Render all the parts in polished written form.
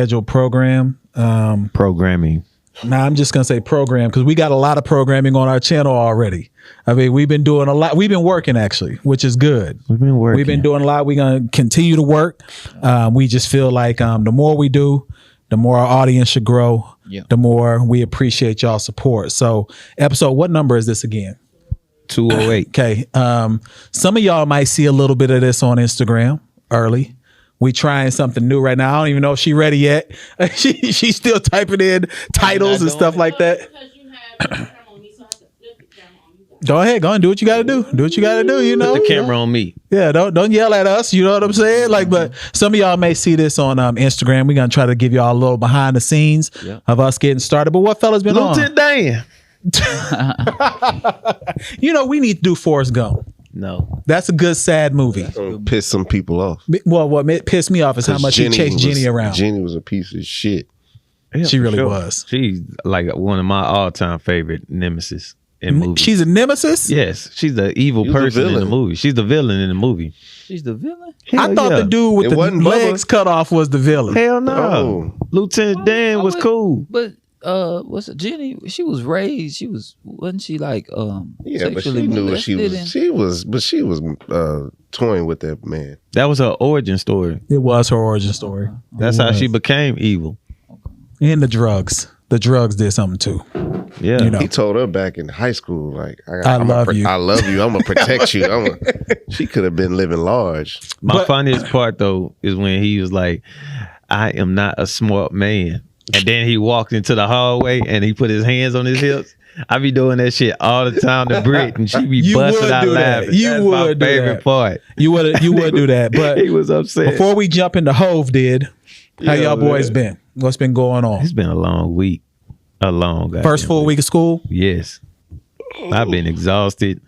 scheduled programming. Nah, I'm just gonna say program because we got a lot of programming on our channel already. I mean, we've been doing a lot. We've been working actually, which is good. We've been doing a lot. We're gonna continue to work. We just feel like the more we do, the more our audience should grow. Yeah. The more we appreciate y'all support. So, episode, what number is this again? 208. Okay. Some of y'all might see a little bit of this on Instagram early. We trying something new right now. I don't even know if she's ready yet. She's still typing in titles and stuff like that. Go ahead, go and do what you got to do. Do what you got to do. You know, Put the camera on me. Yeah, don't yell at us. You know what I'm saying? Like, but some of y'all may see this on Instagram. We're gonna try to give y'all a little behind the scenes of us getting started. But what fella's been Lieutenant Dan. You know, we need to do Forrest Gump. No, that's a good sad movie. That's gonna piss some people off. Well, what pissed me off is how much he chased Jenny around. Jenny was a piece of shit. Yeah, she really was. She's like one of my all-time favorite nemesis in movies. She's a nemesis? Yes, she's the evil person in the movie. She's the villain in the movie. She's the villain? I thought the dude with the legs cut off was the villain. Hell no. Lieutenant Dan was cool. But what's it, Jenny? She was raised. Wasn't she like yeah, but she knew what she was. She was toying with that man. That was her origin story. It was her origin story. That's how she became evil. And the drugs. The drugs did something too. Yeah, you know. He told her back in high school, like, I love you. I love you. I'm gonna protect you. She could have been living large. My funniest part though is when he was like, "I am not a smart man." And then he walked into the hallway and he put his hands on his hips. I be doing that shit all the time to Brit, and she be busting out laughing. That's my favorite part. You would do that. But he was upset. Before we jump into HOV Did, how y'all boys been? What's been going on? It's been a long week. A long first full week of school? Yes. I've been exhausted.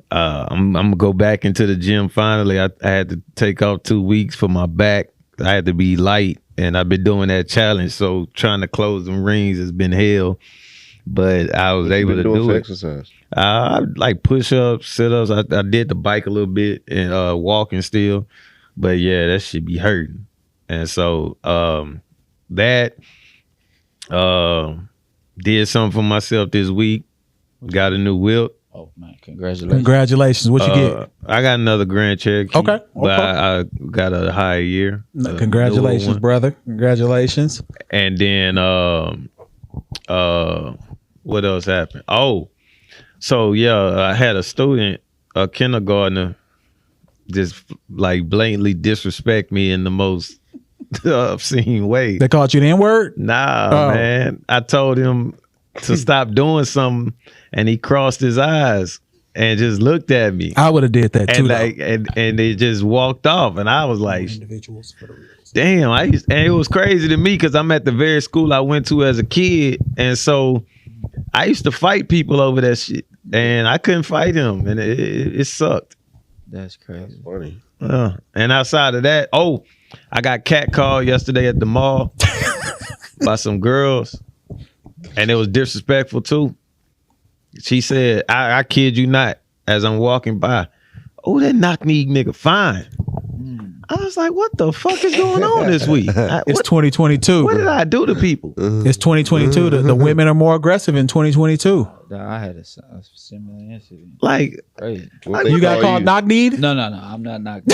I'm gonna go back into the gym finally. I had to take off 2 weeks for my back. I had to be light, and I've been doing that challenge. So trying to close them rings has been hell. But I was able to do it. Exercise? I like push-ups, sit-ups. I did the bike a little bit and walking still. But yeah, that should be hurting. And so did something for myself this week. Got a new whip. Oh man, congratulations! Congratulations! What you get? I got another Grand Cherokee. Okay, but I got a higher year. Congratulations, brother! Congratulations! And then what else happened? Oh, so yeah, I had a student, a kindergartner, just like blatantly disrespect me in the most obscene way. They called you the N-word? Nah, man. I told him to stop doing something, and he crossed his eyes and just looked at me. I would have did that too. And they just walked off, and I was like, damn. And it was crazy to me because I'm at the very school I went to as a kid, and so I used to fight people over that shit, and I couldn't fight him, and it sucked. That's crazy. Funny. And outside of that, I got catcalled yesterday at the mall by some girls, and it was disrespectful too. She said, I kid you not, as I'm walking by, "Oh, that knock-knee nigga fine." I was like, what the fuck is going on this week? It's 2022. What did I do to people? It's 2022. The women are more aggressive in 2022. I had a similar incident. Like, crazy. You got called knock-kneed? No, I'm not knocked.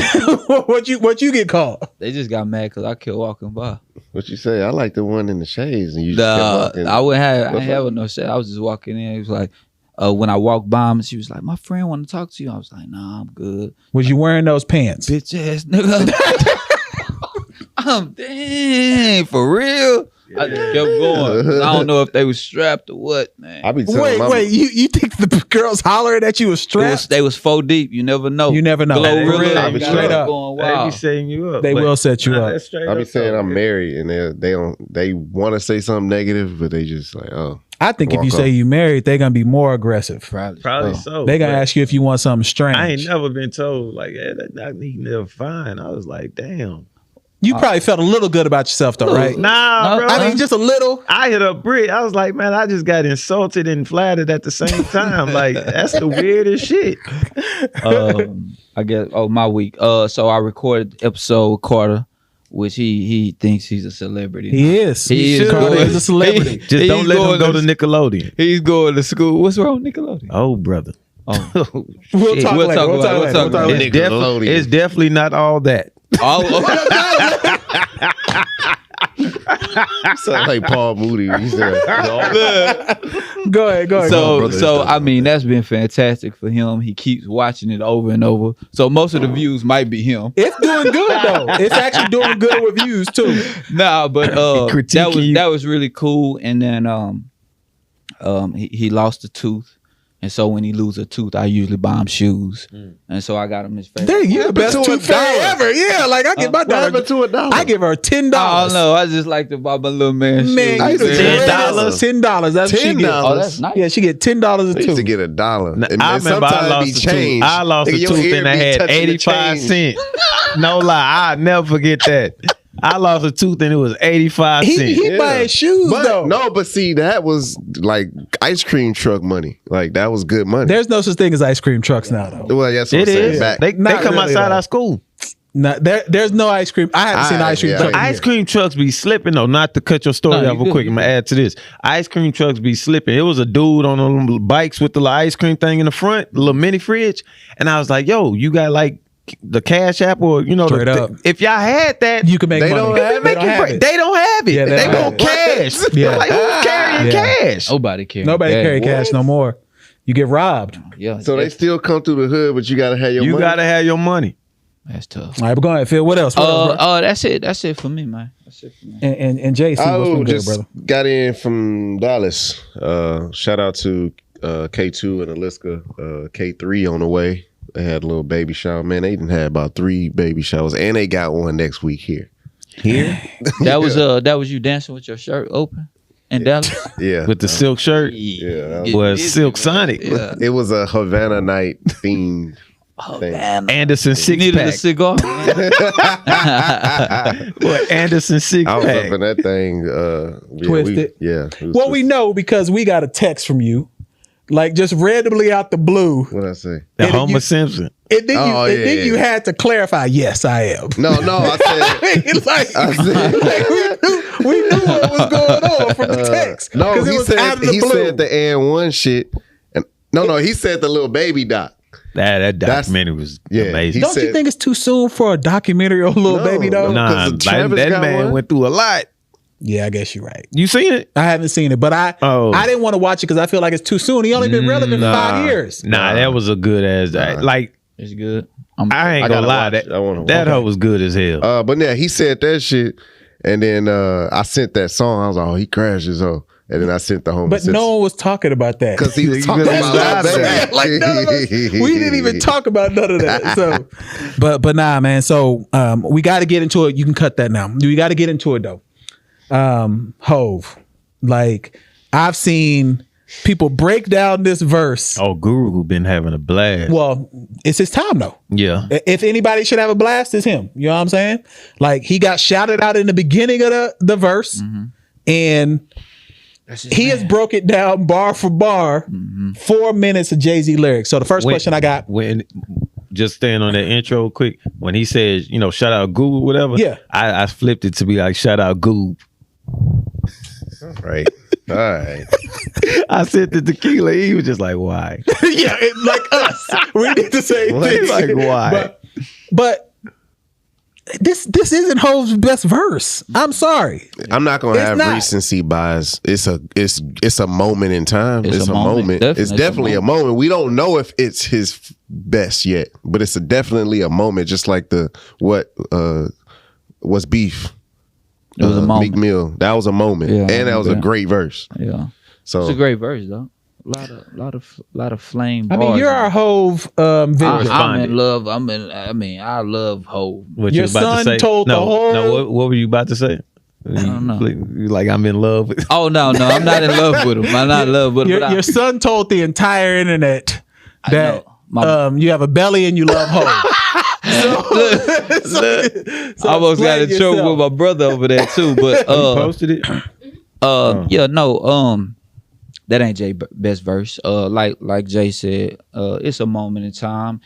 What you get called? They just got mad because I kept walking by. What you say? I like the one in the shades, and you just kept walking. I ain't have no shade. I was just walking in. It was like, when I walked by him, she was like, "My friend want to talk to you." I was like, "Nah, I'm good." Was you wearing those pants? Bitch ass nigga. Dang, for real? I just kept going. I don't know if they was strapped or what, man. I be wait, you think the girls hollering at you was strapped? They was 4 deep. You never know. You never know. Really, I be straight up. Going They wild. be setting you up. They will set you up. I be saying I'm married, and they want to say something negative, but they just like, I think if you say you married, they're gonna be more aggressive. Probably so. They gonna ask you if you want something strange. I ain't never been told like, "Yeah, that need never fine." I was like, "Damn." You probably felt a little good about yourself though, right? Nah, bro. I mean, just a little. I hit up Brit. I was like, man, I just got insulted and flattered at the same time. Like, that's the weirdest shit. I guess. My week. So I recorded episode with Carter which he thinks he's a celebrity. He is. He is Carter going- is a celebrity. Just don't let him go to Nickelodeon. He's going to school. What's wrong with Nickelodeon? Oh, brother. Oh, We'll shit. talk We'll later. talk We'll about talk it. later. We'll talk about it. Nickelodeon. It's definitely not all that. Sound like Paul Moody. He said, Go ahead. So I mean, that's been fantastic for him. He keeps watching it over and over. So most of the views might be him. It's doing good though. It's actually doing good with views too. Nah, but Critiquing you. that was really cool. And then he lost a tooth. And so when he loses a tooth, I usually buy him shoes. And so I got him his favorite. Dang, you the best tooth fairy ever. Yeah, like I get my what daughter. happened to $1? I give her $10. I don't know. I just like to buy my little man Man, shoes. you the $10? $10. That's what she get. Oh, that's nice. Yeah, she get $10 a I used to tooth. get $1. I remember I lost a tooth. I lost a tooth and I had 85 cents. No lie, I'll never forget that. I lost a tooth and it was 85 cents. He buying shoes though. But see, that was like ice cream truck money. Like that was good money. There's no such thing as ice cream trucks now though. Well, that's what It I'm saying. is. Back. They Not come really, outside though. our school. No, there's no ice cream. I haven't seen ice cream truck. The ice cream trucks be slipping though. Not to cut your story No, off you real quick. good. I'm gonna add to this. Ice cream trucks be slipping. It was a dude on the bikes with the little ice cream thing in the front, the little mini fridge, and I was like, "Yo, you got like the Cash App or Straight up. if y'all had that, You can make They money. don't have They don't have it. They don't have it. Yeah, they they don't want have cash. Yeah. Like who's carrying Yeah. cash? Nobody cares. Nobody Yeah. carry cash no more. You get robbed. Yeah. So they still come through the hood, but you gotta have your You money. gotta have your money. That's tough. All right, but go ahead, Phil. What else? What else, bro? That's it. That's it for me, man. That's it for me. And JC, what's Oh, been good, just brother? got in from Dallas. Shout out to K2 and Aliska. K3 on the way. They had a little baby shower. Man, they didn't have about 3 baby showers, and they got one next week here. That was you dancing with your shirt open in Dallas. Yeah, With the silk shirt. yeah. That Get Was busy, Silk man. Sonic. Yeah. It was a Havana night theme. thing. Anderson six Needed a pack. cigar. What Anderson six I was up pack. in that thing. Twisted. It was Well, we know because we got a text from you, like just randomly out the blue. What I say? The and Homer you- Simpson. And then Oh, and then yeah. you had to clarify. Yes, I am. No, I said. like, I said- we knew what was going on from the text. No, 'Cause it he was said out of the he blue. said the and one shit. And no, he said the little baby doc. That That's- documentary was yeah, amazing. he Don't you said- think it's too soon for a documentary on Little No, Baby though? no. Nah, 'cause Travis that got man one. went through a lot. Yeah, I guess you're right. You seen it? I haven't seen it, but I didn't want to watch it because I feel like it's too soon. He only been relevant for 5 years. Nah, that was a good ass. Like It's good. I ain't I gonna gotta lie, watch it. I wanna that watch hoe was good as hell. But yeah, he said that shit, and then I sent that song. I was like, oh, he crashed his hoe, and then I sent the home. But no one was talking about that. because he was talking That's about what I'm that. saying. Like, none of us- we didn't even talk about none of that. So, but nah, man. So we got to get into it. You can cut that now. We got to get into it though. Hove, like I've seen people break down this verse. Oh, Guru been having a blast. Well, it's his time though. Yeah. If anybody should have a blast, it's him. You know what I'm saying? Like he got shouted out in the beginning of the verse, and he has broke it down bar for bar, 4 minutes of Jay-Z lyrics. So the first question I got, when just staying on that intro quick, when he says, shout out Google, whatever. Yeah. I flipped it to be like shout out Google. Right. All right. I said to Tequila, he was just like, why? yeah, like us, we did the same thing. Like, why? But this isn't Hove's best verse. I'm sorry. I'm not gonna It's have not. recency bias. It's a moment in time. It's a moment. Definitely It's definitely a moment. We don't know if it's his best yet, but it's definitely a moment. Just like what was beef. It was a moment. Meek Mill. That was a moment, Yeah, and that was a yeah. great verse. Yeah, So it's a great verse though. Lot of flame. I mean, bars you're in our it. Hove I'm responded. in love. I love Hove. What Your you about son to say? told the whole- No, what were you about to say? I don't know. You like I'm in love with. Oh no, I'm not in love with him. I'm not in love with him. your son told the entire internet that know. you have a belly and you love Hove. So I almost got in explain trouble yourself. with my brother over there too. But You posted it. that ain't Jay's best verse. Like Jay said, it's a moment in time.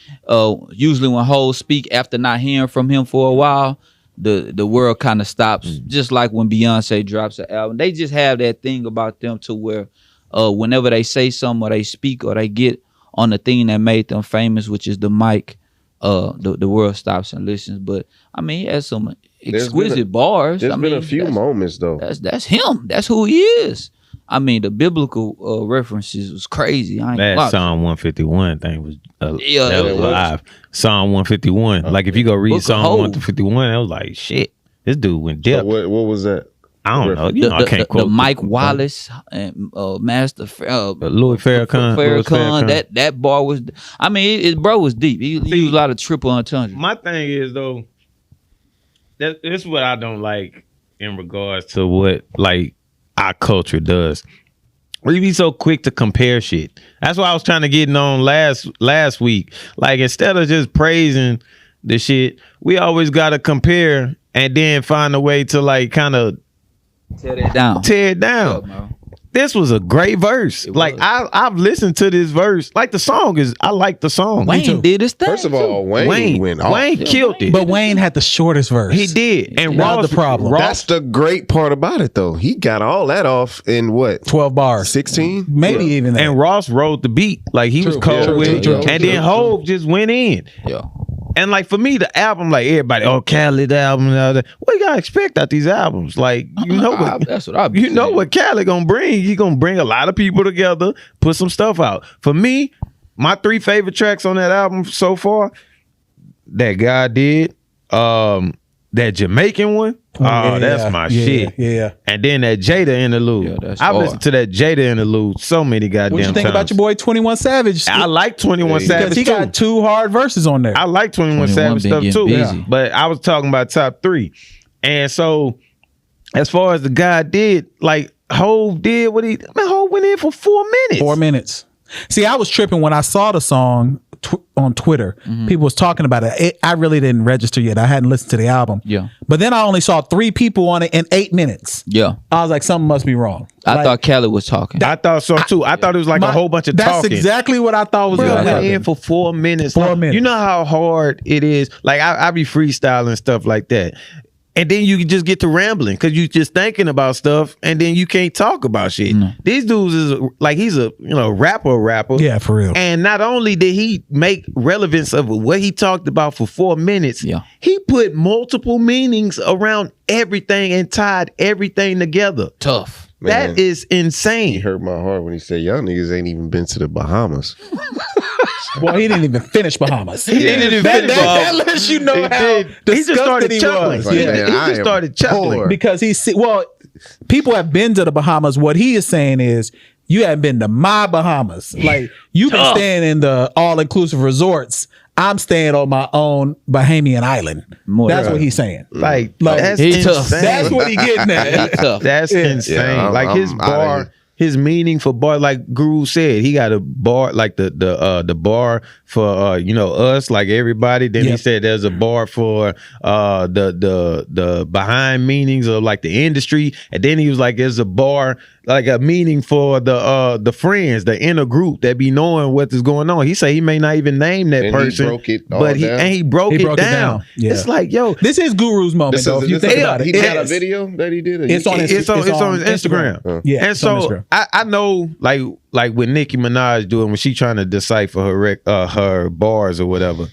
Usually when hoes speak after not hearing from him for a while, the world kind of stops. Just like when Beyonce drops an album, they just have that thing about them to where whenever they say something or they speak or they get on the thing that made them famous, which is the mic, the world stops and listens. But I mean, he has some exquisite bars. There's been a few moments though. That's him. That's who he is. I mean, the biblical references was crazy. That Psalm 151 thing was that was was. live. Psalm 151. Like if you go read Psalm 151, I was like, shit, this dude went deep. So what was that? I don't know. I can't quote the Mike Wallace and Master Louis Farrakhan. That bar was. I mean, his bro was deep. He used a lot of triple entendre. My thing is though, this is what I don't like in regards to what like our culture does. We be so quick to compare shit. That's why I was trying to get on last week. Like instead of just praising the shit, we always gotta compare and then find a way to like kind of tear it down. Yeah, this was a great verse. Like I've listened to this verse. Like the song is, I like the song. Wayne did his thing. First of all, Wayne went off. Wayne killed it. But Wayne had the shortest verse. He did. And That was Ross, the problem. That's the great part about it, though. He got all that off in what? 12 bars. 16? Maybe even that. and Ross wrote the beat. Like he was cold Yeah, with it. true, And then HOV just went in. Yeah. And like for me, the album, like everybody, Khaled album, and all that. What you gotta expect out these albums? Like you know what? That's what I. You know what Khaled gonna bring? He gonna bring a lot of people together, put some stuff out. For me, my 3 favorite tracks on that album so far, that God Did, that Jamaican one. That's my shit. Yeah. And then that Jada interlude. Yeah, that's I've hard. listened to that Jada interlude so many goddamn What you think times. about your boy 21 Savage? I like 21 Savage Because he too. got 2 hard verses on there. I like 21 Savage been stuff getting too. busy. Yeah. But I was talking about top 3. And so as far as the guy did, like HOV did what he, man, HOV went in for 4 minutes. 4 minutes. See, I was tripping when I saw the song on Twitter. People was talking about it. I really didn't register yet. I hadn't listened to the album. Yeah. But then I only saw 3 people on it in 8 minutes. Yeah. I was like, something must be wrong. I Like, thought Khaled was talking. I thought so too. I thought it was like a whole bunch of that's talking. exactly what I thought was Bro, going to went in happen. for 4 minutes. 4 minutes. You know how hard it is. Like I be freestyling stuff like that. And then you just get to rambling because you just thinking about stuff and then you can't talk about shit. These dudes is like, he's a rapper. Yeah, for real. And not only did he make relevance of what he talked about for 4 minutes, Yeah. he put multiple meanings around everything and tied everything together. Tough. Man, That is he insane. hurt my heart when he said, y'all niggas ain't even been to the Bahamas. Well, he didn't even finish Bahamas. He didn't even that, finish that, Bahamas. that lets you know He how did. He just disgusted started he chuckling. was. Like, Yeah. man, He I just am started chuckling. poor. Because people have been to the Bahamas. What he is saying is, you haven't been to my Bahamas. Like, you've been staying in the all-inclusive resorts. I'm staying on my own Bahamian island. More That's than- what he's saying. Like that's He's insane. tough. That's what he getting at. He tough. That's insane. Yeah, like his I'm outta bar, here. his meaning for bar, like Guru said, he got a bar, like the bar for us, like everybody. Then he Yep. said there's a bar for the behind meanings of like the industry, and then he was like there's a bar like a meaning for the friends, the inner group that be knowing what is going on. He said he may not even name that And he person, broke it all but down. he broke He it broke it down. down. Yeah. It's like yo, This is Guru's moment, though. If you think about it, He It got a is. video that he did. It's on his it's on his Instagram. Yeah, And it's on so Instagram. I know like with Nicki Minaj doing when she trying to decipher her bars or whatever,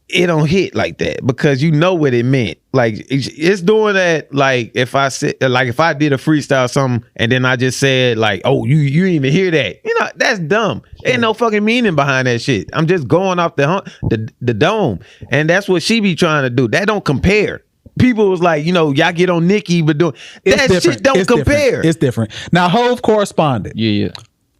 it don't hit like that because you know what it meant. Like it's doing that. Like if I did a freestyle or something and then I just said like, oh, you didn't even hear that. You know, that's dumb. Ain't no fucking meaning behind that shit. I'm just going off the dome, and that's what she be trying to do. That don't compare. People was like, y'all get on Nicki, but doing that shit don't compare. It's different. Now, HOV corresponded. Yeah.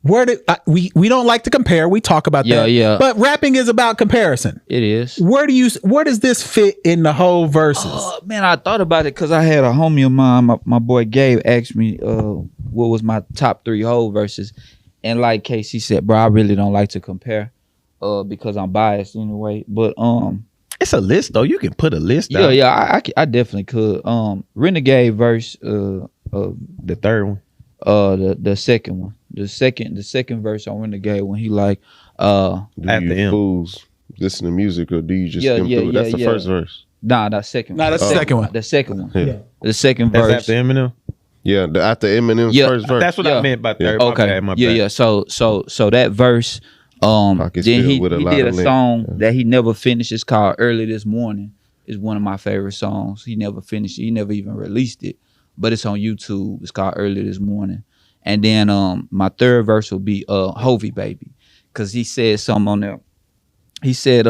Where did we don't like to compare? We talk about that. Yeah. But rapping is about comparison. It is. Where does this fit in the whole verses? Man, I thought about it because I had a homie of mine, my boy Gabe, asked me what was my top 3 whole verses, and like Casey said, bro, I really don't like to compare because I'm biased anyway. But It's a list though. You can put a list out. yeah, I definitely could. Renegade verse, The third one. the second one, the second verse on Renegade when he like Do At you the end. fools listen to music or do you just Yeah, skim yeah, through it? That's yeah, the yeah. first verse. Nah, that second. Nah, that's the second one. The second one. Yeah. The second That's verse. after Eminem. Yeah, after Eminem's Yeah. first verse. That's what I meant by third. My Okay. bad, my Yeah, bad. yeah. So that verse, Pockets then he filled with a lot did a of lint. song that he never finished. It's called Early This Morning. It's one of my favorite songs. He never finished it. He never even released it. But it's on YouTube. It's called Early This Morning. And then my third verse will be HOV Baby. Cause he said something on there. He said,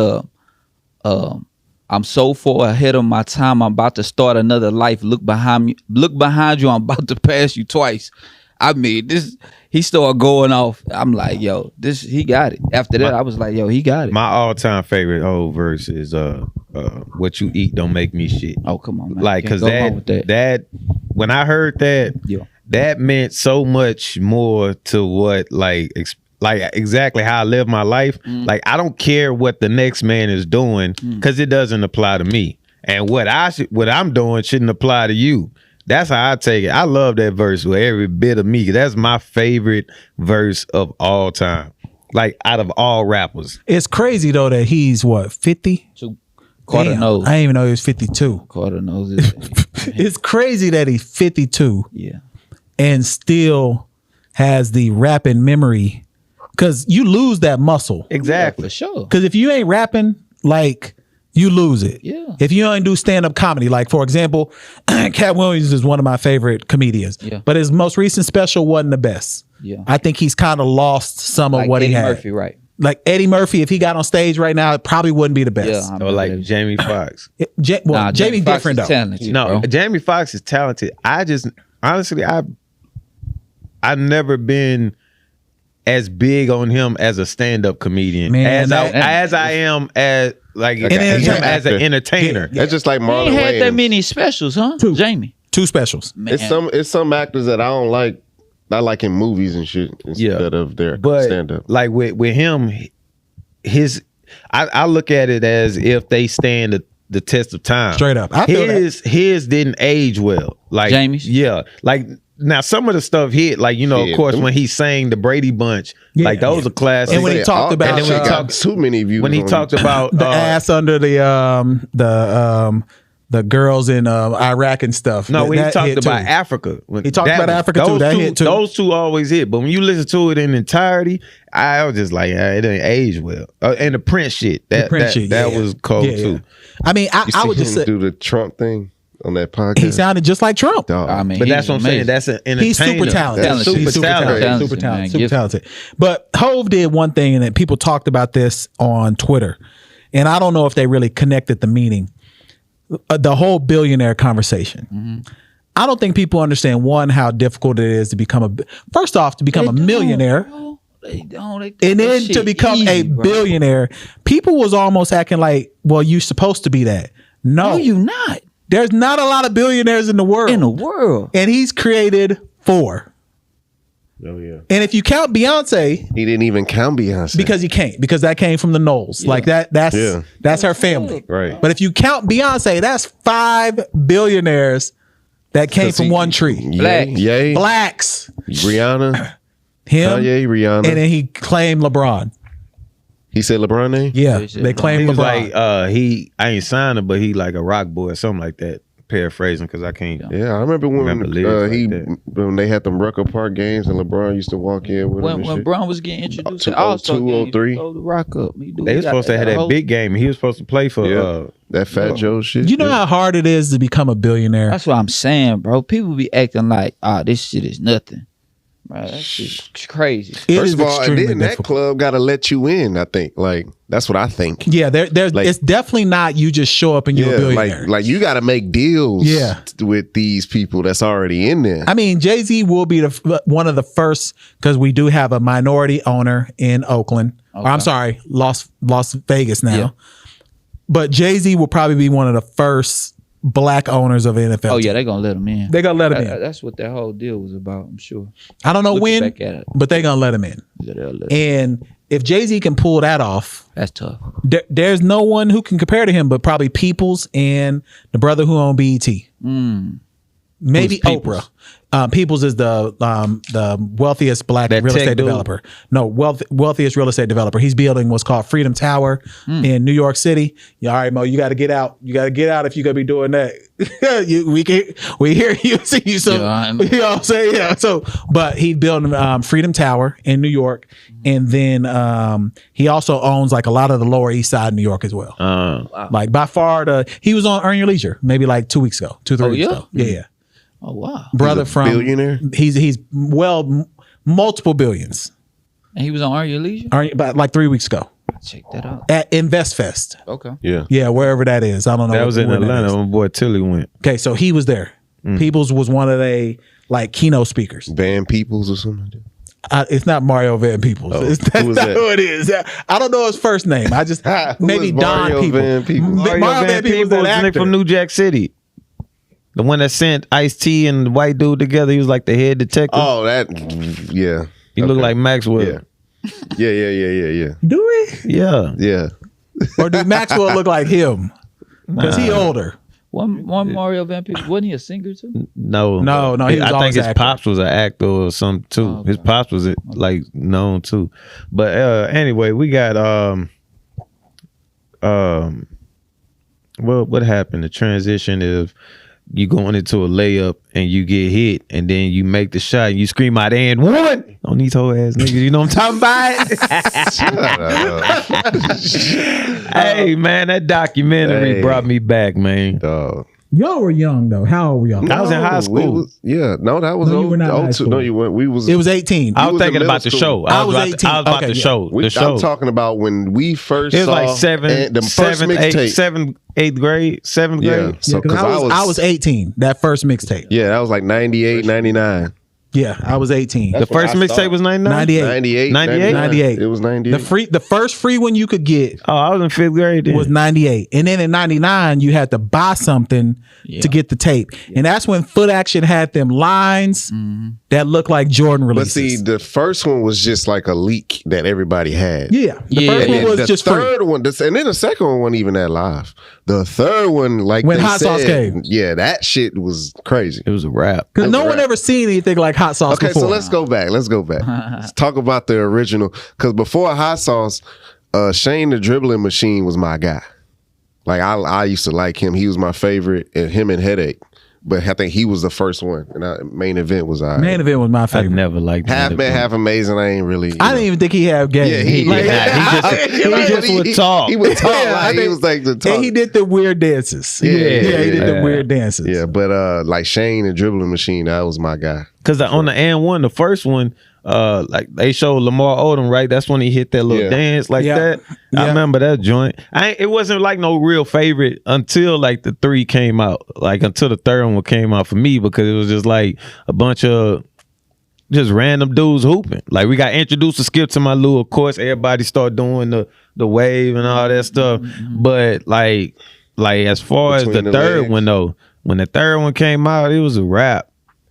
I'm so far ahead of my time. I'm about to start another life. Look behind me. Look behind you. I'm about to pass you twice. I mean, this. He started going off. I'm like, yo, this. He got it. After that, I was like, yo, he got it. My all-time favorite whole verse is "What you eat don't make me shit." Oh, come on, man. Like, Can't cause go wrong with that when I heard that, Yeah. that meant so much more to what like exactly how I live my life. Like, I don't care what the next man is doing because it doesn't apply to me, and what I'm doing shouldn't apply to you. That's how I take it. I love that verse with every bit of me. That's my favorite verse of all time. Like, out of all rappers. It's crazy though that he's what 50. Carter Damn, knows. I didn't even know he was 52. Carter knows it. It's crazy that he's 52 Yeah. and still has the rapping memory, because you lose that muscle. Exactly. For sure. Because if you ain't rapping, like, you lose it. Yeah. If you ain't do stand-up comedy, like, for example, Cat Williams is one of my favorite comedians. Yeah. But his most recent special wasn't the best. Yeah. I think he's kind of lost some Like of what Eddie he had. Murphy, right? Like Eddie Murphy, if he got on stage right now, it probably wouldn't be the best. Yeah. Or like Jamie Foxx. Jamie Foxx different is though. talented, No, bro. Jamie Foxx is talented. I just honestly, I've never been as big on him as a stand-up comedian Man, as I am as like him entertainer. as an entertainer. That's just like He Marlon ain't had that Wayans. many specials, huh? Jamie. 2 specials. Man. It's some actors that I don't like. I like in movies and shit instead of their But stand-up. like with him, I look at it as if they stand the test of time. Straight up. I feel His didn't age well. Like Jamie's? Yeah. Like now some of the stuff hit, like, you know, Yeah, of course, them- when he sang the Brady Bunch, Yeah, like those yeah. are classics. And when he talked about- and then when he got talked- too many views. when he on talked YouTube. about The ass under the girls in Iraq and stuff. No, when he That talked hit about too. Africa. He talked about Africa too. That hit too. Those two always hit. But when you listen to it in entirety, I was just like, it didn't age well. And the Prince shit. That Yeah. was cold Yeah, too. yeah. I mean, You I see would just him say do the Trump thing on that podcast. he sounded just like Trump. Dog. I mean, But he's that's what I'm saying. amazing. That's an entertainer. He's super talented. That's Talented. super talented. Super talented. Man. Super Gifted. talented. But HOV did one thing, and that people talked about this on Twitter, and I don't know if they really connected the meaning. The whole billionaire conversation. Mm-hmm. I don't think people understand, one, how difficult it is to become a millionaire. Bro. They don't. They think And that then shit to become easy, a bro. billionaire, people was almost acting like, well, you're supposed to be that. No, No, you not there's not a lot of billionaires in the world. in the world. And he's created 4. Oh yeah. And if you count Beyonce, He didn't even count Beyonce. because you can't, because that came from the Knowles. Like that's her family. Right. But if you count Beyonce, that's 5 billionaires that came from one tree. Blacks. Yay. Blacks. Rihanna. Him. Kanye, Rihanna. And then he claimed LeBron. He said LeBron name? Yeah. He said They LeBron. claimed He was LeBron. like, I ain't signed him, but he like a rock boy or something like that. Paraphrasing because I can't. Yeah, I remember when Remember lyrics like when they had them Rucker Park games and LeBron used to walk in with him When and shit. Braun was getting introduced Two- to All-Star 02, games, 03. throw the rock up. They were supposed to have that big game. He was supposed to play for. That Fat Joe shit. You know how hard it is to become a billionaire? That's what I'm saying, bro. People be acting like, this shit is nothing. Bro, that shit's crazy. It First is of all, and extremely then that difficult. club got to let you in. I think, like, that's what I think. Yeah, there's Like- it's definitely not you just show up and you're a billionaire. like you got to make deals. Yeah. With these people that's already in there. I mean, Jay-Z will be one of the first, because we do have a minority owner in Oakland. Or I'm sorry, Las Vegas now. Yeah. But Jay-Z will probably be one of the first Black owners of NFL. Oh, yeah, team. they're going to let him in. They're going to let him in. That's what that whole deal was about, I'm sure. I don't know Looking when, back at it. but they're going to let him in. Yeah, they'll let him. And if Jay-Z can pull that off, That's tough. there's no one who can compare to him but probably Peoples and the brother who owned BET. Maybe Who's Peoples? Oprah. Peoples is the wealthiest black That real tech estate dude? developer. No, wealthiest real estate developer. He's building what's called Freedom Tower in New York City. Yeah, all right, Mo, you got to get out. You got to get out if you're gonna be doing that. We hear you, see you. So Yeah, you know what I'm saying? Yeah. So, but he's building Freedom Tower in New York, and then he also owns like a lot of the Lower East Side of New York as well. Like by far he was on Earn Your Leisure maybe like 2 weeks ago, 2-3 weeks ago. Yeah. Oh wow. Brother from billionaire. He's multiple billions. And he was on Are You Leisure? But like 3 weeks ago Check that out. at InvestFest. Okay. Yeah. Yeah, wherever that is. I don't know. That was in where that Atlanta. is. My boy Tilly went. Okay, so he was there. Peoples was one of they like keynote speakers. Van Peoples or something like that. It's not Mario Van Peoples. Oh, That's who was not that? who it is. I don't know his first name. I just Who maybe was Don Mario People. Van Peoples? Mario Van Peoples, that isn't he actor. from New Jack City? The one that sent Ice-T and the white dude together. He was like the head detective. Oh, that. Yeah. He looked like Maxwell. Yeah. Yeah. Do we? Yeah. Yeah. Or do Maxwell look like him? Because he older. One Mario Van Peebles. Wasn't he a singer too? No. No, he was I always think his actor. pops was an actor or something too. Oh, okay. His pops was like known too. But anyway, we got well, what happened? The transition is you going into a layup and you get hit, and then you make the shot and you scream out and one on these whole ass niggas. You know what I'm talking about? Shut up. Hey man, that documentary Hey. brought me back, man. Dog. Y'all were young though. How old were y'all? I was in high school. That was No, you were not in high 02. school. No, you weren't. We was. It was 18. I was was in thinking middle about the school. show. I was 18. I was about Okay, the yeah. show. The show. I'm talking about when we first It was saw like the first mixtape. eighth grade, seventh Yeah, grade. so because because I was 18. That first mixtape. yeah, that was like 98, 99. Yeah, I was 18. The first mixtape was 99? 98. 98, 98? 98. It was 98. The first free one you could get Oh, I was in fifth grade then. was 98. And then in 99, you had to buy something to get the tape. And that's when Foot Action had them lines that looked like Jordan But releases. see, the first one was just like a leak that everybody had. yeah. The Yeah. first And one then was the just free. third one, and then the second one wasn't even that live. The third one, like When they Hot Sauce said, came. yeah, that shit was crazy. It was a rap. Because no That's one right. ever seen anything like Hot Sauce Okay, before. so let's go back. Let's talk about the original. Because before Hot Sauce, Shane the Dribbling Machine was my guy. Like I used to like him. He was my favorite, and him and Headache. But I think he was the first one. And Main Event was all right. Main Event was my I favorite. never liked Half that. Man, Half Amazing. I ain't really. I didn't even think he had game. Yeah, he Like, did. He just would talk. He would talk. Yeah, I like, he think- was like the talk. And he did the weird dances. Yeah, he did the yeah. weird dances. Yeah, but like Shane the Dribbling Machine, that was my guy. Because on the and one, the first one, like they showed Lamar Odom, right? That's when he hit that little Yeah. dance like Yeah. that. Yeah. I remember that joint. It wasn't like no real favorite until like the three came out. Like until the third one came out for me, because it was just like a bunch of just random dudes hooping. Like we got introduced to Skip to My Lou. Of course, everybody started doing the wave and all that stuff. But like as far as Between the the third legs. one though, when the third one came out, it was a rap.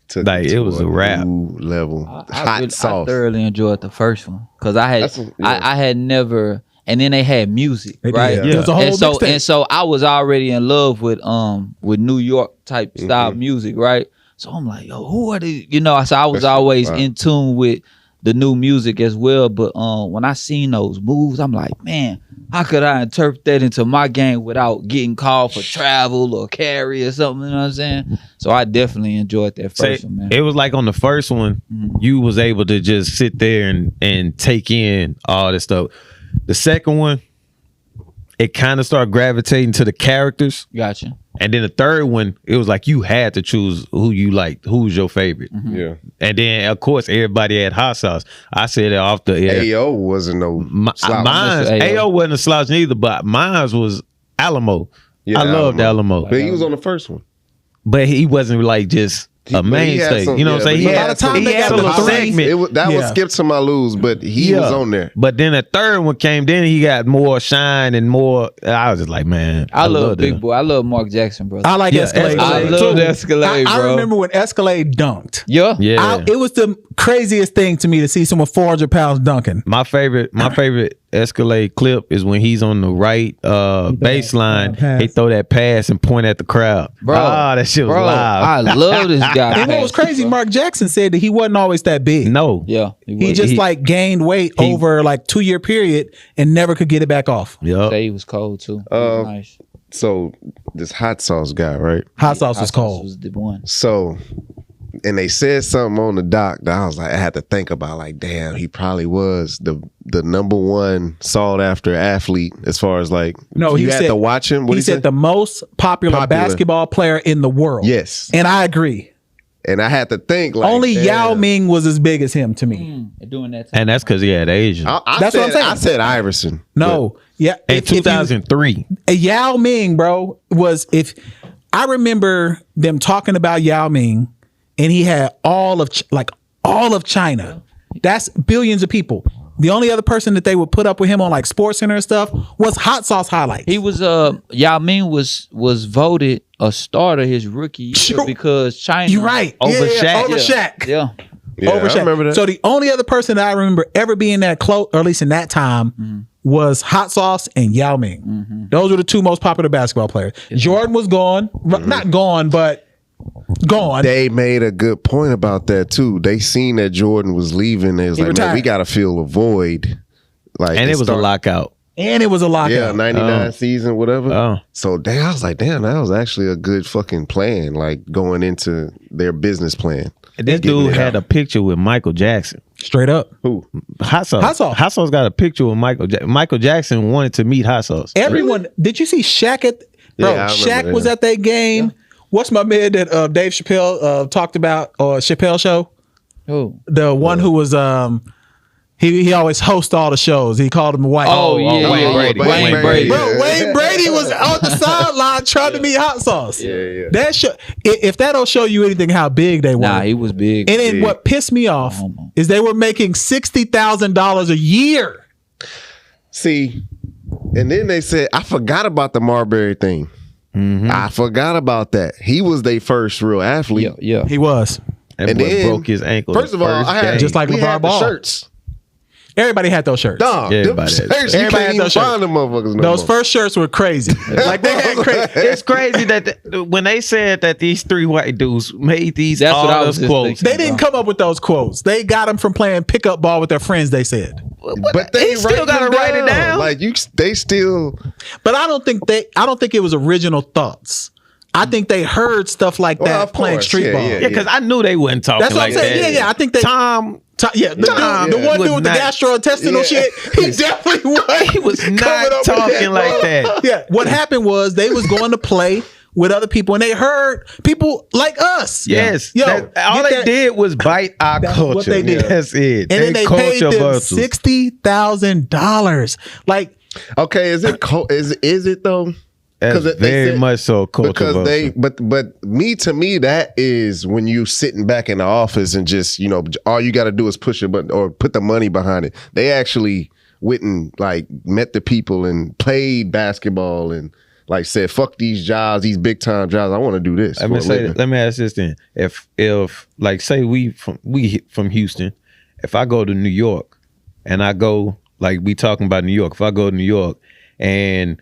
Took Like, it was a rap. new level. I Sauce. thoroughly enjoyed the first one because I had That's I had never, and then they had music, They did. right? There was a whole and mixtape. so I was already in love with New York type style music, right? So I'm like, yo, who are these? You know, so I was That's always wow. in tune with the new music as well. But when I seen those moves, I'm like, man, how could I interpret that into my game without getting called for travel or carry or something? You know what I'm saying? So I definitely enjoyed that first one, man. It was like on the first one, you was able to just sit there and take in all this stuff. The second one, it kind of started gravitating to the characters. Gotcha. And then the third one, it was like you had to choose who you liked, who's your favorite. Yeah. And then, of course, everybody had hot sauce. I said it off the air. AO wasn't no slouch. Mine's, Mr. AO. AO wasn't a slouch neither, but mine's was Alamo. Yeah, I loved Alamo. But he was on the first one. But he wasn't like just a But he had mainstay. some- You know what I'm saying? yeah, He but had, by the time he they had got a to little the three, segment. That was Yeah. Skip to My Lose, but he was on there. But then the third one came, then he got more shine and more. I was just like, man, I love that. Big Boy. I love Mark Jackson, brother. I like Yeah, Escalade. I Escalade love too. Escalade, I bro. remember when Escalade dunked. Yeah. It was the craziest thing to me to see someone 400 pounds dunking. My favorite Escalade clip is when he's on the right baseline. pass. He throw that pass and point at the crowd. Bro, that shit was live. I love this guy. And what was crazy, Mark Jackson said that he wasn't always that big. No. Yeah, He just like gained weight over like 2-year period and never could get it back off. Yep. Say he was cold too. He was nice. So this hot sauce guy, right? Hot sauce was cold. Was the one. So, and they said something on the doc that I was like, I had to think about, like, damn, he probably was the number one sought after athlete as far as like, No, you he had said to watch him. What he said the most popular basketball player in the world. Yes, And I agree. and I had to think like Only damn. Yao Ming was as big as him to me. Doing that. Time. And that's because he had Asian. That's what I'm saying. I said Iverson. No. Yeah. In 2003. Yao Ming, bro, was I remember them talking about Yao Ming, and he had all of China. That's billions of people. The only other person that they would put up with him on like Sports Center and stuff was Hot Sauce highlights. He was Yao Ming was voted a starter his rookie year Sure. because China. You're right. Over Shaq. Over Shaq. Yeah. Yeah, Over I Shaq. remember that. So the only other person that I remember ever being that close, or at least in that time, was Hot Sauce and Yao Ming. Those were the two most popular basketball players. Jordan was gone. Not gone, but gone. They made a good point about that too. They seen that Jordan was leaving. They was He like, retired. man, we got to fill a void. Like, And it was a lockout. And it was a lockout. Yeah, 99 season, whatever. Oh. So I was like, damn, that was actually a good fucking plan, like going into their business plan. And this Getting dude it had out. a picture with Michael Jackson. Straight up. Who? Hot Sauce. Hot Sauce. Hot Sauce got a picture with Michael Jackson. Michael Jackson wanted to meet Hot Sauce. Everyone, did you see Shaq at? Bro, Yeah, I remember Shaq was that. at that game. What's my man that Dave Chappelle talked about, or Chappelle show? Who? The one who was he always hosts all the shows. He called him White. Oh, yeah. Wayne Brady. Wayne Brady. Bro, Yeah. Wayne Brady was on the sideline trying to meet Hot Sauce. Yeah. That show, if that don't show you anything, how big they were. Nah, he was big. And then what pissed me off is they were making $60,000 a year. See, and then they said, I forgot about the Marbury thing. I forgot about that. He was their first real athlete. Yeah. He was. That And boy then, broke his ankle. First of all, I had Just like we LeVar had the Ball. shirts. Everybody had those shirts. Dog, Yeah, them everybody had shirts, you Everybody can't had even those shirts. find them motherfuckers no Those more. first shirts were crazy. Like they had crazy. It's crazy that when they said that these three white dudes made these That's what I all was those just quotes. thinking. They didn't come up with those quotes. They got them from playing pickup ball with their friends, they said. But they He still got gotta write it down. Like they still. But I don't think it was original thoughts. I think they heard stuff like Well, that of playing course. street Yeah, ball. yeah, Yeah, because I knew they wasn't talking That's what like I'm saying. that. Yeah. I think they Tom, the one was dude with the not- gastrointestinal Yeah. shit, he definitely was. he was coming not up with talking like that. Yeah. What happened was they was going to play with other people, and they heard people like us. Yes. Yo, all get they that- did was bite our That's culture. what they did. That's it. And then they paid them virtuals. $60,000. Like, Okay, is it is it though? That's they very said- much so Because controversial. but to me that is when you sitting back in the office and just all you got to do is push a button or put the money behind it. They actually went and like met the people and played basketball and like said fuck these jobs, these big time jobs. I want to do this. Let for me a say. living. Let me ask this then: If like say we from Houston, if I go to New York and I go like we talking about New York, if I go to New York and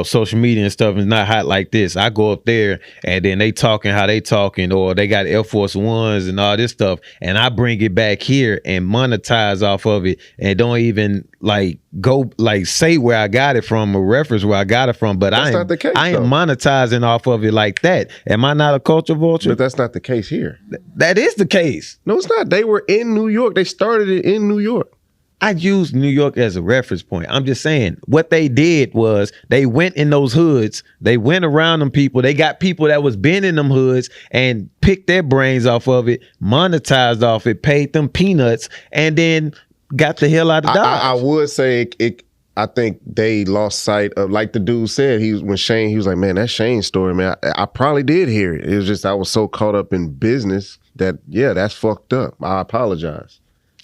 social media and stuff is not hot like this, I go up there and then they talking how they talking, or they got Air Force Ones and all this stuff, and I bring it back here and monetize off of it and don't even like go like say where I got it from or reference where I got it from, but That's not the case, I ain't though. monetizing off of it like that. Am I not a culture vulture? But that's not the case here. That is the case. No, it's not. They were in New York. They started it in New York. I use New York as a reference point. I'm just saying what they did was they went in those hoods. They went around them people. They got people that was been in them hoods and picked their brains off of it, monetized off it, paid them peanuts, and then got the hell out of Dodge. I would say it. I think they lost sight of, like the dude said, he was like, man, that's Shane's story, man. I probably did hear it. It was just I was so caught up in business that that's fucked up. I apologize.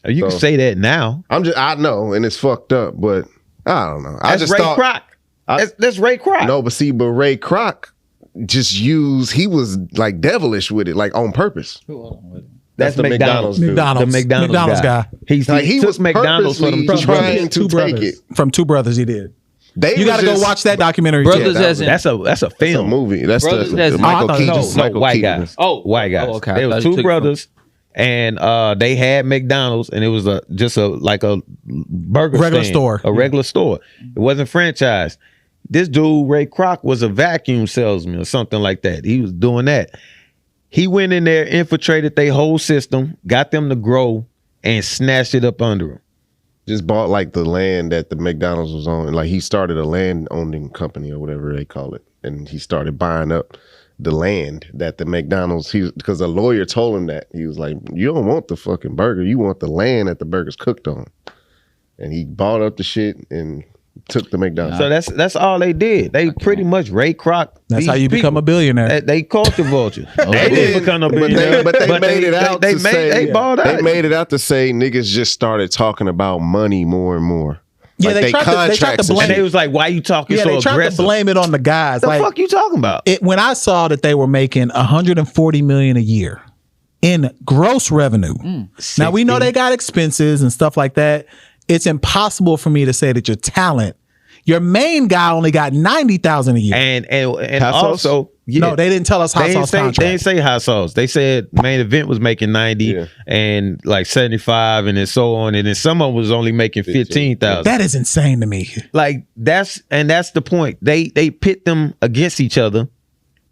You can say that now. I know, and it's fucked up, but I don't know. That's Ray Kroc. That's Ray Kroc. No, but Ray Kroc he was like devilish with it, like on purpose. That's the McDonald's. McDonald's. The McDonald's guy. He took was McDonald's for them purposely two brothers. trying to take it. From Two Brothers, he did. They You was got to go just- watch that documentary. Brothers too. as in That's a It's a film. movie. That's Brothers the as in- Michael I thought- Keaton. No, Michael white Keaton. guys. White guys. okay. I They thought was you two took it brothers, and they had McDonald's, and it was just a burger Regular stand, store. a regular store. It wasn't franchised. This dude Ray Kroc was a vacuum salesman or something like that. He was doing that. He went in there, infiltrated their whole system, got them to grow, and snatched it up under him. Just bought like the land that the McDonald's was on. Like he started a land owning company or whatever they call it, and he started buying up the land that the McDonald's. Because a lawyer told him that he was like, "You don't want the fucking burger. You want the land that the burger's cooked on." And he bought up the shit and took the McDonald's. So that's all they did. They pretty much Ray Kroc. That's these how you become people. a billionaire. They culture vulture. They didn't become no But billionaire. they made it out They to say they balled out. they made it out to say niggas just started talking about money more and more. Yeah, Like they tried to contracts and blame- and they shit. was like, "Why you talking Yeah, so they tried aggressive?" to blame it on the guys. the like, fuck you talking about? when I saw that they were making 140 million a year in gross revenue. Now we know they got expenses and stuff like that. It's impossible for me to say that your talent, your main guy only got 90,000 a year. And Hot sauce? also, yeah, No, they didn't tell us hot sauce they contract. didn't say hot sauce. They said main event was making 90 Yeah. and like 75 and then so on. And then someone was only making 15,000. That is insane to me. Like that's the point. They pit them against each other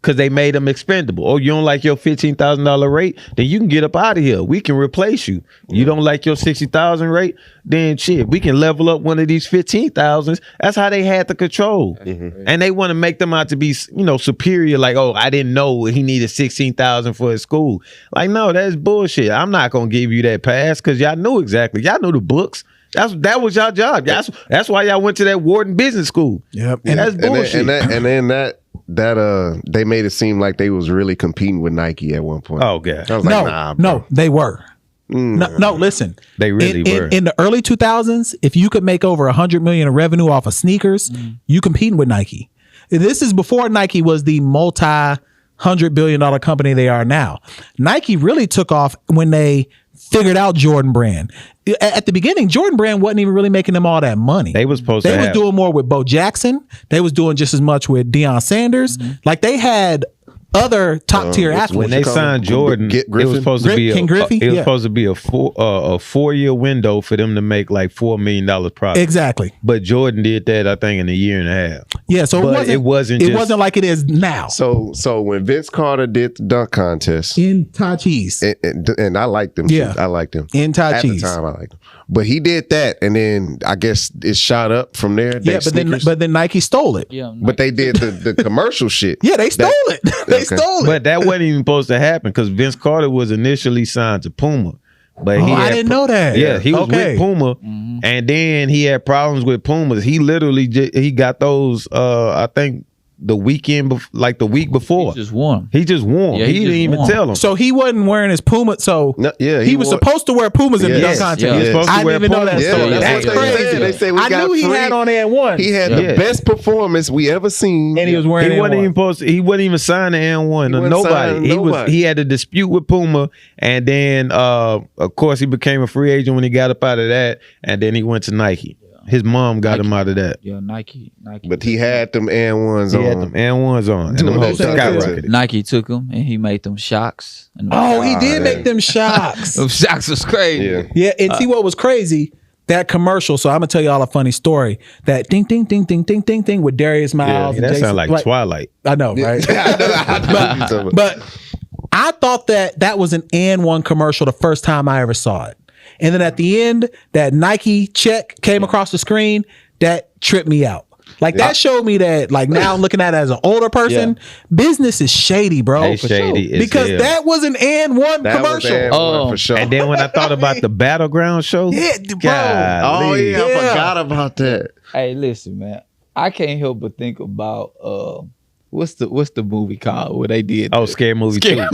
because they made them expendable. Oh, you don't like your $15,000 rate? Then you can get up out of here. We can replace you. You don't like your 60,000 rate? Then shit, we can level up one of these 15,000s. That's how they had the control. And they want to make them out to be, superior. Like, oh, I didn't know he needed 16,000 for his school. Like, no, that's bullshit. I'm not gonna give you that pass because y'all knew exactly. Y'all knew the books. That was y'all job. That's why y'all went to that Wharton Business School. Yep. And that's bullshit. And then that they made it seem like they was really competing with Nike at one point. Oh, God. I was like, nah, bro. No, they were. No, listen. They really were. In the early 2000s, if you could make over 100 million in revenue off of sneakers, you competing with Nike. This is before Nike was the multi-$100 billion company they are now. Nike really took off when they figured out Jordan Brand. At the beginning, Jordan Brand wasn't even really making them all that money. They was supposed They to was have. doing more with Bo Jackson. They was doing just as much with Deion Sanders. Like they had other top tier athletes. When they signed Jordan, it was Griffin? supposed to be King Griffey? it was Yeah. supposed to be a 4-year window for them to make like $4 million profit. Exactly. But Jordan did that, I think, in a year and a half. Yeah. So But it wasn't like it is now. So when Vince Carter did the dunk contest, In Tatis. and I liked them. Yeah. I liked them. In At the Tatis. time, I liked them. But he did that, and then I guess it shot up from there. Yeah, but then Nike stole it. Yeah, But they did the commercial shit. Yeah, they stole it. They Okay. stole it. But that wasn't even supposed to happen because Vince Carter was initially signed to Puma. But Oh, he I had didn't know that. Yeah, he was Okay. with Puma, and then he had problems with Pumas. He literally he got those. I think the week before. He just won. He just won. Yeah, he he didn't just even won. tell him. So he wasn't wearing his Puma. So No, yeah, he was wore- supposed to wear Pumas in the dunk Yes, contest. yeah. He was supposed to I wear didn't even know that Pumas. Yeah, story. that's That's what they crazy. said. They said we I got knew he free. had on Air One. He had Yeah. the best performance we ever seen. and he was wearing He Air wasn't One. even supposed to, he wasn't even signed to N1 He or wasn't signed nobody. to nobody. He had a dispute with Puma, and then of course he became a free agent when he got up out of that, and then he went to Nike. His mom got him out of that. Yeah, Nike. But he had them N1s He on. had them N1s on, and them Dude, hoes that's skyrocketed. Nike took him and he made them shocks. And Oh, he did make them shocks. them shocks was crazy. Yeah. Yeah, and see what was crazy? That commercial. So I'm gonna tell y'all a funny story. That ding ding ding ding ding ding ding with Darius Miles. and That Jason, sounds like Twilight. I know, right? I know. But I thought that was an N1 commercial the first time I ever saw it. And then at the end, that Nike check came across the screen. That tripped me out. Like that showed me that, like now looking at it as an older person, business is shady, bro. They shady as Because hell. that was an N1 That was commercial. N1 for sure. And then when I thought about the Battleground show, Yeah, bro. Oh yeah, I Yeah. forgot about that. Hey, listen, man. I can't help but think about What's the movie called where they did? Oh, Scary Movie 2.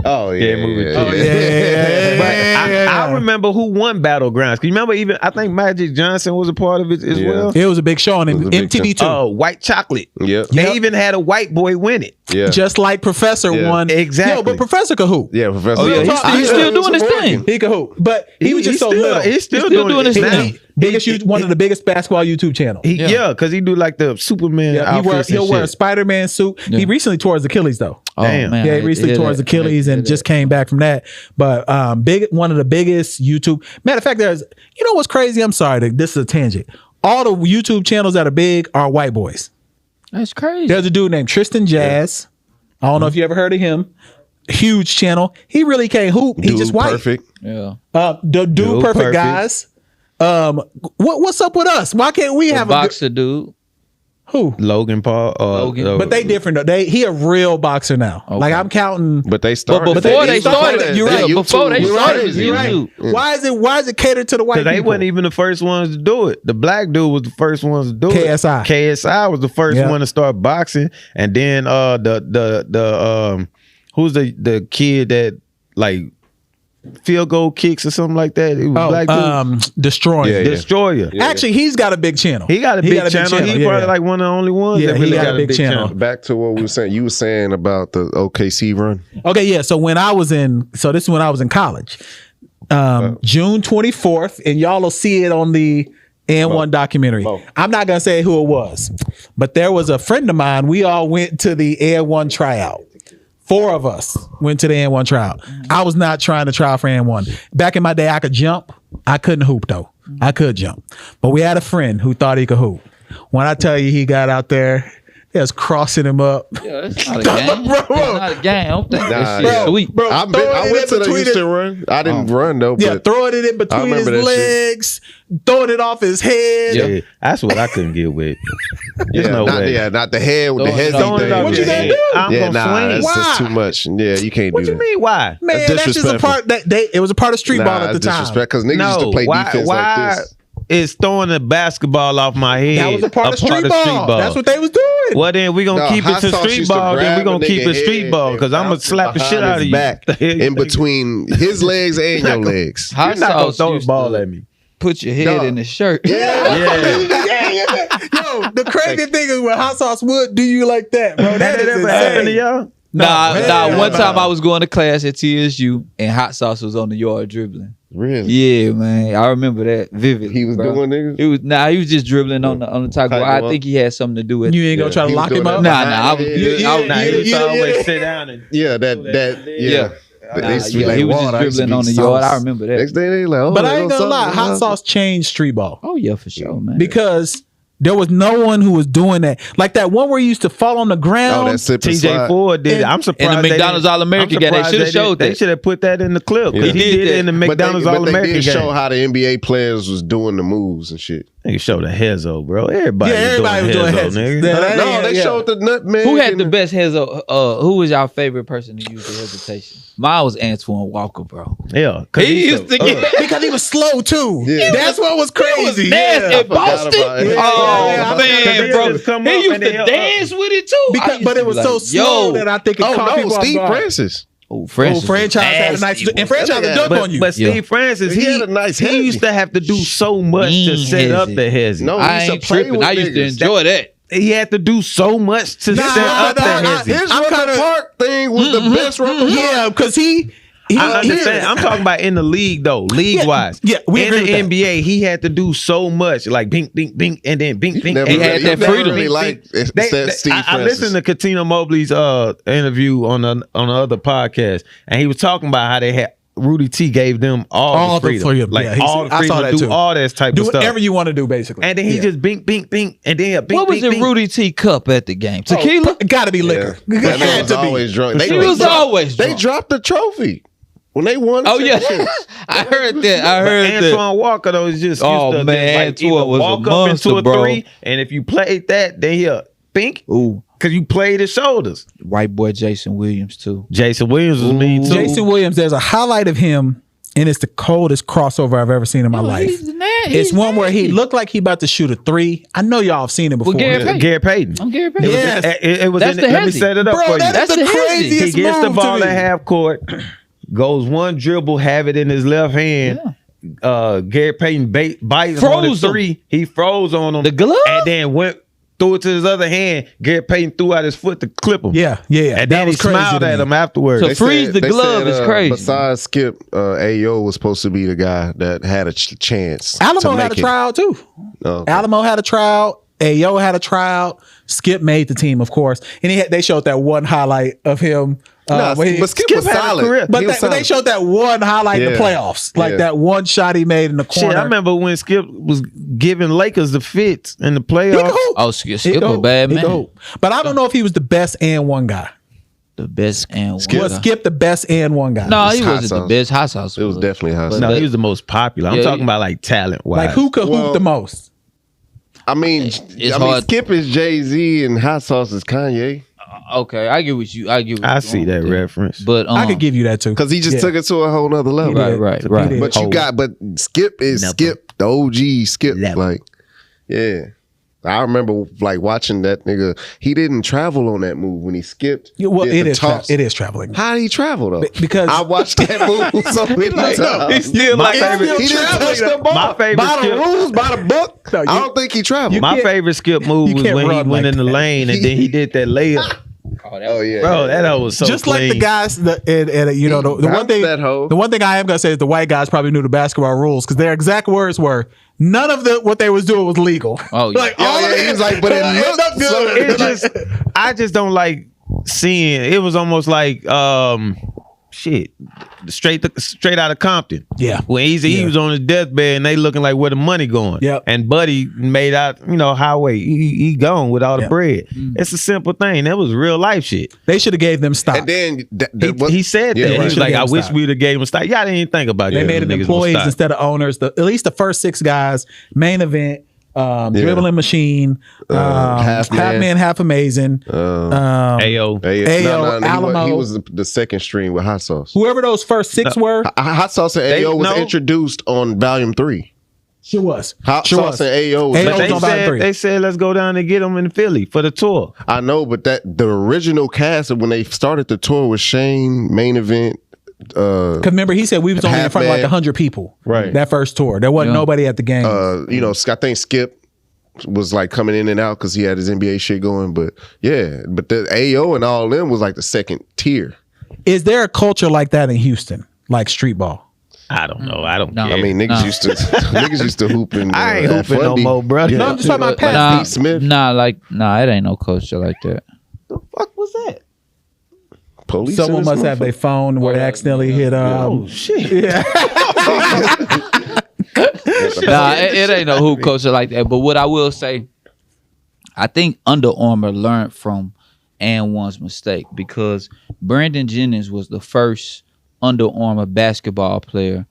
Oh yeah, movie yeah, too. yeah. But I remember who won Battlegrounds. Cause you remember even I think Magic Johnson was a part of it as well. It was a big show on It was a big MTV2. Oh, White Chocolate. Yep. They even had a white boy win it. Yeah. Just like Professor Yeah. won. Exactly. Yo, but Professor could hoop. Yeah, Professor. Oh, yeah, he's still doing his thing. He could hoop. But he was just so little. He's still doing his thing. One of the biggest basketball YouTube channels. Yeah, because he do like the Superman outfits He'll and wear a shit. Spider-Man suit. He recently tore his Achilles though. Oh, Damn. man, Yeah, he recently tore his Achilles and just came back from that. But one of the biggest YouTube. Matter of fact, you know what's crazy? I'm sorry, this is a tangent. All the YouTube channels that are big are white boys. That's crazy. There's a dude named Tristan Jazz. I don't know if you ever heard of him. Huge channel. He really can't hoop. He's just white. Perfect. Yeah. The dude perfect guys. What's up with us? Why can't we have boxer dude? Who? Logan Paul. Logan. But they different though. He a real boxer now. Okay. Like I'm counting. But they started. But before they started, you're right. Before they YouTube. started, it was You're right. YouTube. Why is it catered to the white Because people? they wasn't even the first ones to do it. The black dude was the first ones to do KSI. it. KSI was the first one to start boxing, and then who's the kid that like field goal kicks or something like that? It was black dude. Destroyer. Yeah. Destroyer. Actually, he's got a big channel. He got a big channel. He probably like one of the only ones Yeah, that really he got a big channel. Back to what we were saying. You were saying about the OKC run. Okay, yeah. So this is when I was in college. June 24th, and y'all will see it on the N1 documentary. I'm not gonna say who it was, but there was a friend of mine. We all went to the N1 tryout. 4 of us went to the N1 tryout. I was not trying to try for N1. Back in my day, I could jump. I couldn't hoop though. I could jump, but we had a friend who thought he could hoop. When I tell you, he got out there. They was crossing him up. Yeah, it's not a game. Bro. It's not a game. I don't think that shit yeah. sweet. Bro, I went to the Houston run. I didn't run though. Yeah, But throwing it in between his remember that legs, throwing it off his head. Yeah, that's what I couldn't get with. There's yeah, no not, way. yeah, not the head with the Throwing it hezzy off thing. your head. What you gonna do? I'm Yeah, gonna nah, swing. that's Why? just too much. Yeah, you can't What do you that. mean? Why? Man, that's just a disrespectful. part it was a part of street ball at the time. Disrespect because niggas used to play defense like this. Is throwing the basketball off my head. That was a part of street ball. That's what they was doing. Well, then we gonna No, keep it Hot to Sauce street used to ball. Then we grab gonna a keep nigga it street head ball and because I'm gonna bounce slap the behind shit out of his you. back in between his legs and your legs. Hot You're not gonna sauce throw the used ball to at me. Put your head Dog. in the shirt. Yeah. Yo, the crazy thing is when Hot Sauce would do you like that, bro. That That is ever happened to insane. y'all? Nah. One time I was going to class at TSU and Hot Sauce was on the yard dribbling. Really? Yeah, man, I remember that vividly. He was bro. doing niggas? He was just dribbling on the tackle. Tight I one. think he had something to do with. You ain't gonna Yeah, try to he was lock him doing up? that. Nah, I was. He used to yeah. always sit down and Yeah, that yeah. But they used to be like he was water. I just used to dribbling be on the sauce. yard. I remember that. Next day they like, oh, But I they ain't gonna gonna lie, sauce, Hot Sauce changed street ball Oh yeah, for sure, man. because there was no one who was doing that. Like that one where you used to fall on the ground. Oh, that slip and TJ slide. Ford did it. I'm surprised. In the they McDonald's didn't- All-American I'm game, they surprised should have showed They that. should have put that in the clip. Yeah. He did it in the But they McDonald's didn't All-American show game. how the NBA players was doing the moves and shit. Nigga showed the Hezo, bro. Everybody, Everybody was doing Hezo, Hezos. nigga. Yeah. No, they yeah. showed the nutmeg. Who had and the best hezo? Who was your favorite person to use the hesitation? Mine was Antoine Walker, bro. Yeah, He used to get. because he was slow too. Yeah. That's what was crazy. nasty Yeah. at Boston. about it. Oh Yeah, man, they bro, just come he up used and to they- dance with it too. But it was so slow that I think it Oh caught no, people Steve off guard. Francis. Oh, Francis, Franchise had a nice and franchise a dunk on you. But Steve Francis, He had a nice he hezzy. used to have to do so much to Mean set up hezzy. the hezzy. No, I he used ain't to play tripping. with I used to niggas. enjoy that. He had to do so much to set up the hezzy. His I'm Rucker kinda- Park thing was the best Rucker Park. Yeah, because he I understand. I'm talking about in the league though, league wise. yeah, we in agree the with that. NBA, he had to do so much, like bink, bink, bink, and then bink, bink. Never And he really- had you that never freedom. really liked Steve I Francis. listened to Katina Mobley's interview on the other podcast, and he was talking about how they had Rudy T gave them all the freedom, like Yeah, he- all the I freedom saw to that do too. all that type Do of stuff. whatever you want to do, basically. And then he Yeah. just bink, bink, bink, and then bink, What was bink, in bink. Rudy T cup at the game? Oh, Tequila. Gotta be liquor. Yeah. That It man had was to be. always drunk. He was always They drunk. dropped the trophy when they won. Oh the yeah, championship. I heard that. I But heard that. Antoine Walker though is just Oh, used to man, just, like, Antoine either was a walk monster, up into a bro. three, and if you played that, then he'll bink Ooh, because you played his shoulders. white boy Jason Williams too. Jason Williams was mean too. Jason Williams, there's a highlight of him and it's the coldest crossover I've ever seen in my life. It's one where he looked like he about to shoot a 3. I know y'all have seen it before. Gary Payton. I'm Gary Payton. Yes. It was That's in the let me hezzy. set it up Bro, for you. that's the the hezzy. craziest He gets the move ball to at me. half court, goes one dribble, have it in his left hand. Gary Payton bites on his Froze him. 3. He froze on him. The glove? And then threw it to his other hand. Gary Payton threw out his foot to clip him. Yeah. And then he smiled at him afterwards. So They freeze the they glove is crazy. Besides Skip, Ayo was supposed to be the guy that had a chance. Alamo to had make a tryout too. Okay. Alamo had a tryout. Ayo had a tryout. Skip made the team, of course, and they showed that one highlight of him. Nah, when he- but Skip was had a solid. career. but He was they solid. showed that one highlight in the Yeah. playoffs, like Yeah. that one shot he made in the corner. Shit, I remember when Skip was giving Lakers the fits in the He could playoffs. hoop. Oh, He Skip could a hoop. bad He man. could hoop. But I don't know if he was the best and one guy. The best and Was one. Skip the best and one guy? No, he It's hot wasn't the sauce. best. Hot sauce. It was definitely hot sauce. No, he was the most popular. I'm Yeah, talking he- about like talent wise. Like who could hoop Well, the most? I mean, It's hard. Skip is Jay-Z and Hot Sauce is Kanye. Okay, I get what you. I get. What I you see want that there. reference. But I could give you that too. Because he just Yeah. took it to a whole nother level. He did. Right. He did. But Skip is Never. Skip, the OG Skip. Never. Like, yeah. I remember like watching that nigga. He didn't travel on that move when he skipped. Yeah, well, did it the is. toss. It is traveling. How did he travel though? Because I watched that move so many times. he's still My like favorite- He didn't touch the ball. My favorite by the Skip- rules, by the book. No, I don't think he traveled. My can't- favorite Skip move you was can't when he run went like in the that. lane and then he did that layup. Oh yeah, Bro, that hoe was so just clean. like the guys that and you know the one bounced thing that hoe. the one thing I am gonna say is the white guys probably knew the basketball rules because their exact words were none of what they was doing was legal. Oh, yeah. like Oh, all yeah, of he it was like, but it looked good. so- It just, I just don't like seeing. It was almost like shit, straight out of Compton. Yeah. When he was on his deathbed and they looking like where the money going. Yep. And Buddy made out, highway. He gone with all the Yep. bread. It's a simple thing. That was real life shit. They should have gave them stock. And then He said Yeah, that. right. He was like, I Should've wish stock. we'd have gave him a stock. Y'all didn't even think about They that. made them employees instead of owners. At least the first 6 guys, main event, dribbling machine, half man, half amazing. Ayo. Ayo, Alamo. He was the second string with Hot Sauce. Whoever those first 6 were, Hot Sauce and Ayo was no. introduced on Volume 3. sure was. Hot Sure Sauce was. and Ayo was Ayo But was on Volume 3. they said let's go down and get him in Philly for the tour. I know, but the original cast when they started the tour was Shane, main event. Because remember, he said we was only in Half front of like man. 100 people. Right. That first tour. There wasn't nobody at the game. I think Skip was like coming in and out because he had his NBA shit going. But yeah, but the AO and all them was like the second tier. Is there a culture like that in Houston? Like street ball? I don't know. I don't No. care. I mean, niggas used to hoop in. I ain't at hooping no Fundy. more, bro. Yeah. No, I'm just talking about Pat. Nah, Pete Smith. it ain't no culture like that. the fuck was that? Police. Someone in this must have their phone where they accidentally hit. Oh shit. Nah, it ain't no hoop culture like that. But what I will say, I think Under Armour learned from and One's mistake because Brandon Jennings was the first Under Armour basketball player.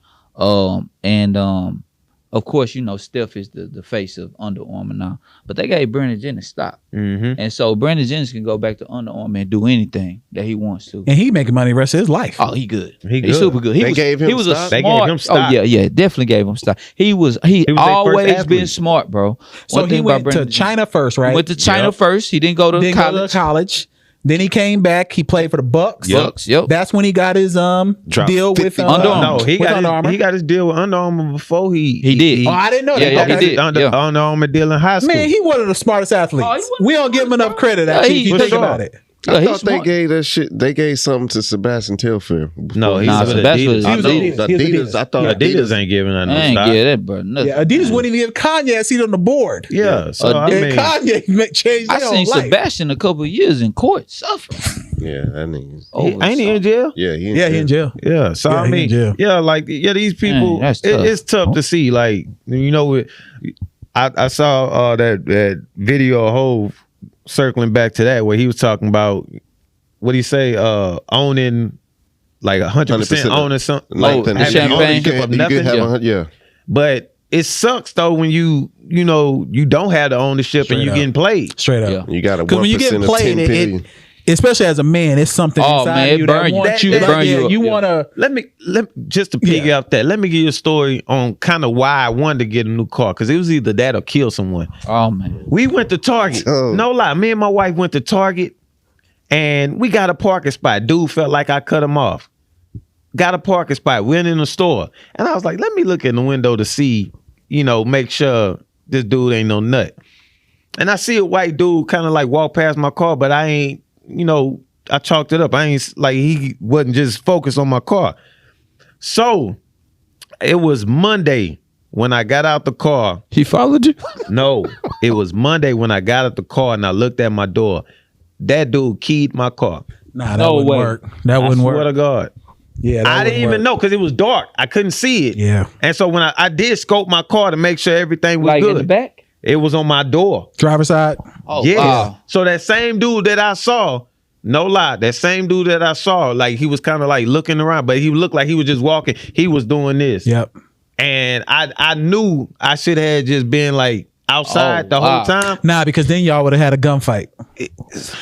Of course, Steph is the face of Under Armour now. But they gave Brandon Jennings stock. Mm-hmm. And so Brandon Jennings can go back to Under Armour and do anything that he wants to. And he making money the rest of his life. Oh, he good. He He's good. super good. They gave him he was stock? a They smart. gave him stock. Oh yeah, definitely gave him stock. He was their first always been athlete. smart, bro. So One he thing went about to Brandon China first, right? Jennings, went to China Yep. first. He didn't go to Then college. go to college. Then he came back. He played for the Bucks. Bucks, yep. That's when he got his deal with 50 Under Armour. No, he with Under got Armour. he got his deal with Under Armour before he did. Oh, I didn't know Yeah, that. yeah, Okay. he did. Under Yeah. Armour deal in high school. Man, he one of the smartest athletes. Oh, he wasn't- We don't give him enough credit. Actually, he- if you for think sure. about it. Yeah, I he's thought they smart. gave that shit. They gave something to Sebastian Telfair. no, he's Nah, with Sebastian Adidas. was- He was Adidas. Adidas. He was Adidas. I thought Adidas ain't giving that I no ain't stock. get that, bro. Nothing. Yeah, Adidas wouldn't even give Kanye a seat on the board. Yeah, so I And mean, Kanye changed I their seen own life. Sebastian a couple of years in court suffer. Yeah, that nigga. ain't he in jail? Yeah, he Yeah, he in jail. Yeah, so Yeah, I he mean, in jail. these people, Man, that's tough. it's tough to see. Like, I saw that video of Hov circling back to that where he was talking about what he say, owning like 100% owning something, Like the having champagne. ownership of nothing. Yeah. But it sucks though when you don't have the ownership Straight and you up. getting played. Straight up. Yeah. You got a 'Cause when you get 1% of played, 10 billion. especially as a man, it's something Oh, inside man, of you it that burn you. wants you. It burn you up, You yeah. want to. Let me just to piggy up that. Let me give you a story on kind of why I wanted to get a new car, because it was either that or kill someone. Oh man. We went to Target. Oh. No lie, me and my wife went to Target, and we got a parking spot. Dude felt like I cut him off. Got a parking spot. Went in the store, and I was like, let me look in the window to see, make sure this dude ain't no nut. And I see a white dude kind of like walk past my car, but I ain't, I chalked it up. I ain't like he wasn't just focused on my car. So it was Monday when I got out the car. He followed you? No, it was Monday when I got out the car and I looked at my door. That dude keyed my car. Nah, that No wouldn't way. work. That wouldn't I work. swear to God. Yeah, that I didn't wouldn't even work. know because it was dark. I couldn't see it. Yeah. And so when I did scope my car to make sure everything was Like good, in the back? it was on my door. Driver's side. Oh Yeah. wow. So that same dude that I saw, no lie, that same dude that I saw, like he was kind of like looking around, but he looked like he was just walking. He was doing this. Yep. And I knew I should have just been like outside Oh, the wow. whole time. Nah, because then y'all would have had a gunfight.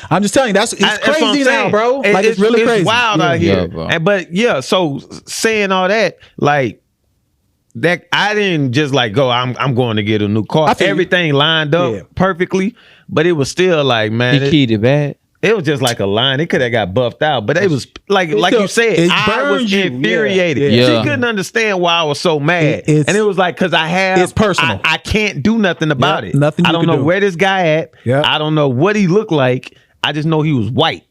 I'm just telling you, it's That's what I'm crazy now, saying. bro. Like it's really crazy. Wild Yeah. out here. Yeah, bro. And but yeah, so saying all that, like that, I didn't just like go. I'm going to get a new car. I feel you. Everything lined up Yeah. perfectly, but it was still like, man, He keyed it bad. it was just like a line. It could have got buffed out, but it was like still- you said, it I burns was you. infuriated. Yeah. She couldn't understand why I was so mad, It's- and it was like because I have it's personal. I can't do nothing about Yep, it. nothing I you don't can know do. where this guy at. Yep. I don't know what he looked like. I just know he was white.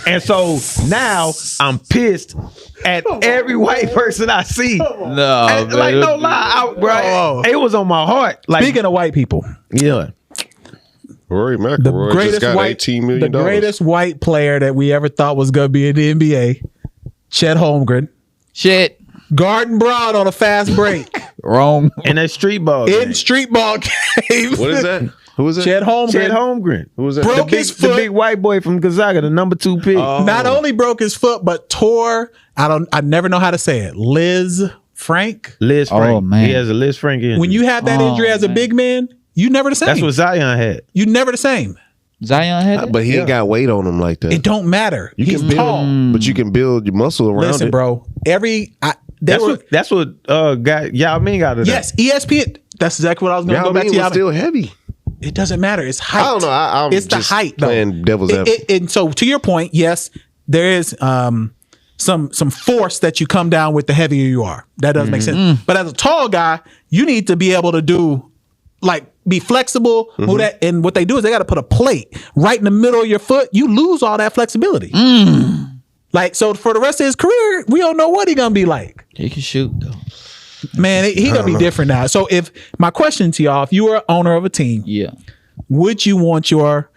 And so now I'm pissed at every white person I see. No, And, man. like no lie, bro. Oh. It was on my heart. Like Speaking of white people, yeah. Rory the McIlroy just greatest got white, $18 the million. greatest white player that we ever thought was gonna be in the NBA, Chet Holmgren, Shit. guarding Brown on a fast break Wrong. And that street ball in game. street ball game. What is that? Who is that? Chet Holmgren. Chet Holmgren. Who is that? Broke The his big, the foot. big white boy from Gonzaga, the number 2 pick. Not only broke his foot, but tore. I never know how to say it. Liz Frank. Liz Oh, Frank. man. He has a Liz Frank injury. When you have that Oh, injury as a man. big man, you never the same. That's what Zion had. You never the same. Zion had it? But he ain't got weight on him like that. It don't matter. You He's can build, tall. but you can build your muscle around Listen, it. bro. That's what got Yao Ming out of that. Yes, ESPN. That's exactly what I was going to Yao go back Ming to. was Yao Ming. still heavy. It doesn't matter. It's height. I don't know. I'm it's the just height, though. playing devil's advocate. And so, to your point, yes, there is some force that you come down with the heavier you are. That does make sense. But as a tall guy, you need to be able to do be flexible. Move that, and what they do is they got to put a plate right in the middle of your foot. You lose all that flexibility. Like, so for the rest of his career, we don't know what he gonna be like. He can shoot though. Man, he gonna be different now. So if my question to y'all, if you were owner of a team, Yeah. would you want your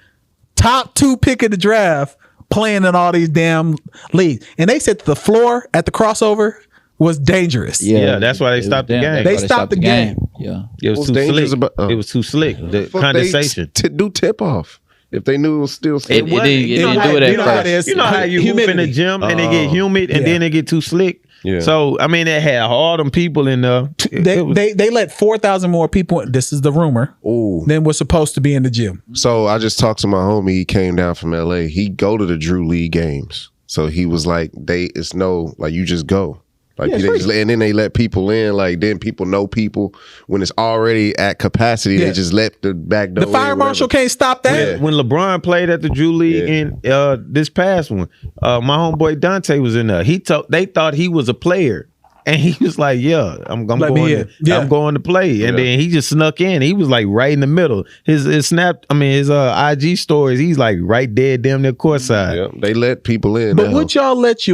top 2 pick of the draft playing in all these damn leagues? And they said the floor at the crossover was dangerous. Yeah, that's why they stopped the game. They why stopped the game. Yeah. It was What's too dangerous slick. about- It was too slick. The Fuck, condensation. They do tip off if they knew it was still. It wasn't- didn't you know do how- it at you know first. how it is. You know how you hoop in Humidity. the gym and they get humid and Yeah. then they get too slick. Yeah. So I mean, they had all them people in there. They let 4,000 more people. This is the rumor. Ooh. Than was supposed to be in the gym. So I just talked to my homie. He came down from LA. He go to the Drew League games. So he was like, it's no, like you just go. Like Yeah, they free. just, and then they let people in. Like then people know people when it's already at capacity. Yeah. They just let the back door. The fire in, marshal whatever. can't stop that. When LeBron played at the Drew League Yeah. in this past one, my homeboy Dante was in there. They thought he was a player. And he was like, "Yeah, I'm Let me going. in. Yeah. I'm going to play." And then he just snuck in. He was like right in the middle. His IG stories. He's like right there, damn near courtside. Yeah, they let people in. But now. would y'all let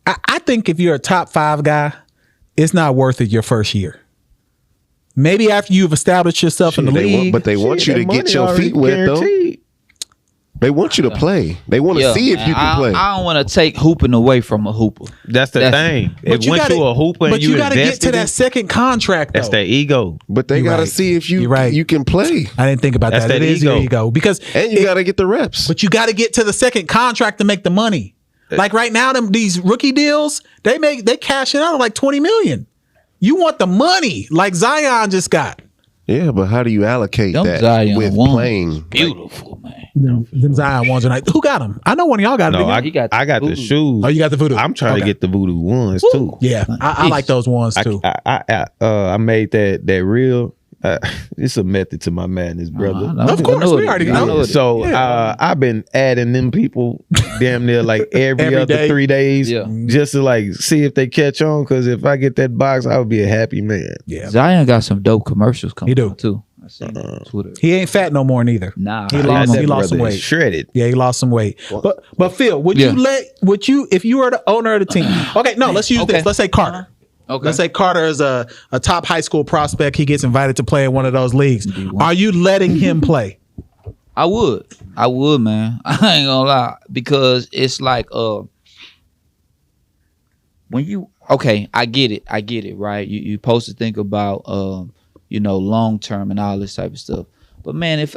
I think if you're a top 5 guy, it's not worth it your first year. Maybe after you've established yourself in the league. They want you to That get money your already feet wet though. guaranteed. They want you to play. They want to see if you can play. I don't want to take hooping away from a hooper. That's the thing. If once you a hooper and but you got to get invested to that in- second contract. that's though. that ego. But they You're got to right. see if You're right. you can play, I didn't think about That's that. that It is your ego. ego because and you got to get the reps. but you got to get to the second contract to make the money. Like right now, these rookie deals, they cash it out at like $20 million. You want the money, like Zion just got. Yeah, but how do you allocate Them that Zion with ones, playing? beautiful, man. Them Zion ones are like, who got them? I know one of y'all got them. No, I He got the got the voodoo. shoes. Oh, you got the voodoo. I'm trying to Okay. get the voodoo ones too. Yeah, I like those ones too. I made that real. It's a method to my madness, brother. Of course, we already know. So I've been adding them people damn near like every Every other day. 3 days, Yeah. just to like see if they catch on. Because if I get that box, I would be a happy man. Yeah, Zion got some dope commercials coming He do. out too. I seen it on Twitter. he ain't fat no more neither. Nah, He I lost didn't know. some weight. Shredded. Yeah, he lost some weight. But Phil, would Yeah. you if you were the owner of the team? Okay, no, let's use Okay. this. Let's say Carter. Okay. Let's say Carter is a top high school prospect. He gets invited to play in one of those leagues. D1. Are you letting him play? I would, man. I ain't gonna lie, because it's like when you I get it, right? You supposed to think about long term and all this type of stuff. But man, if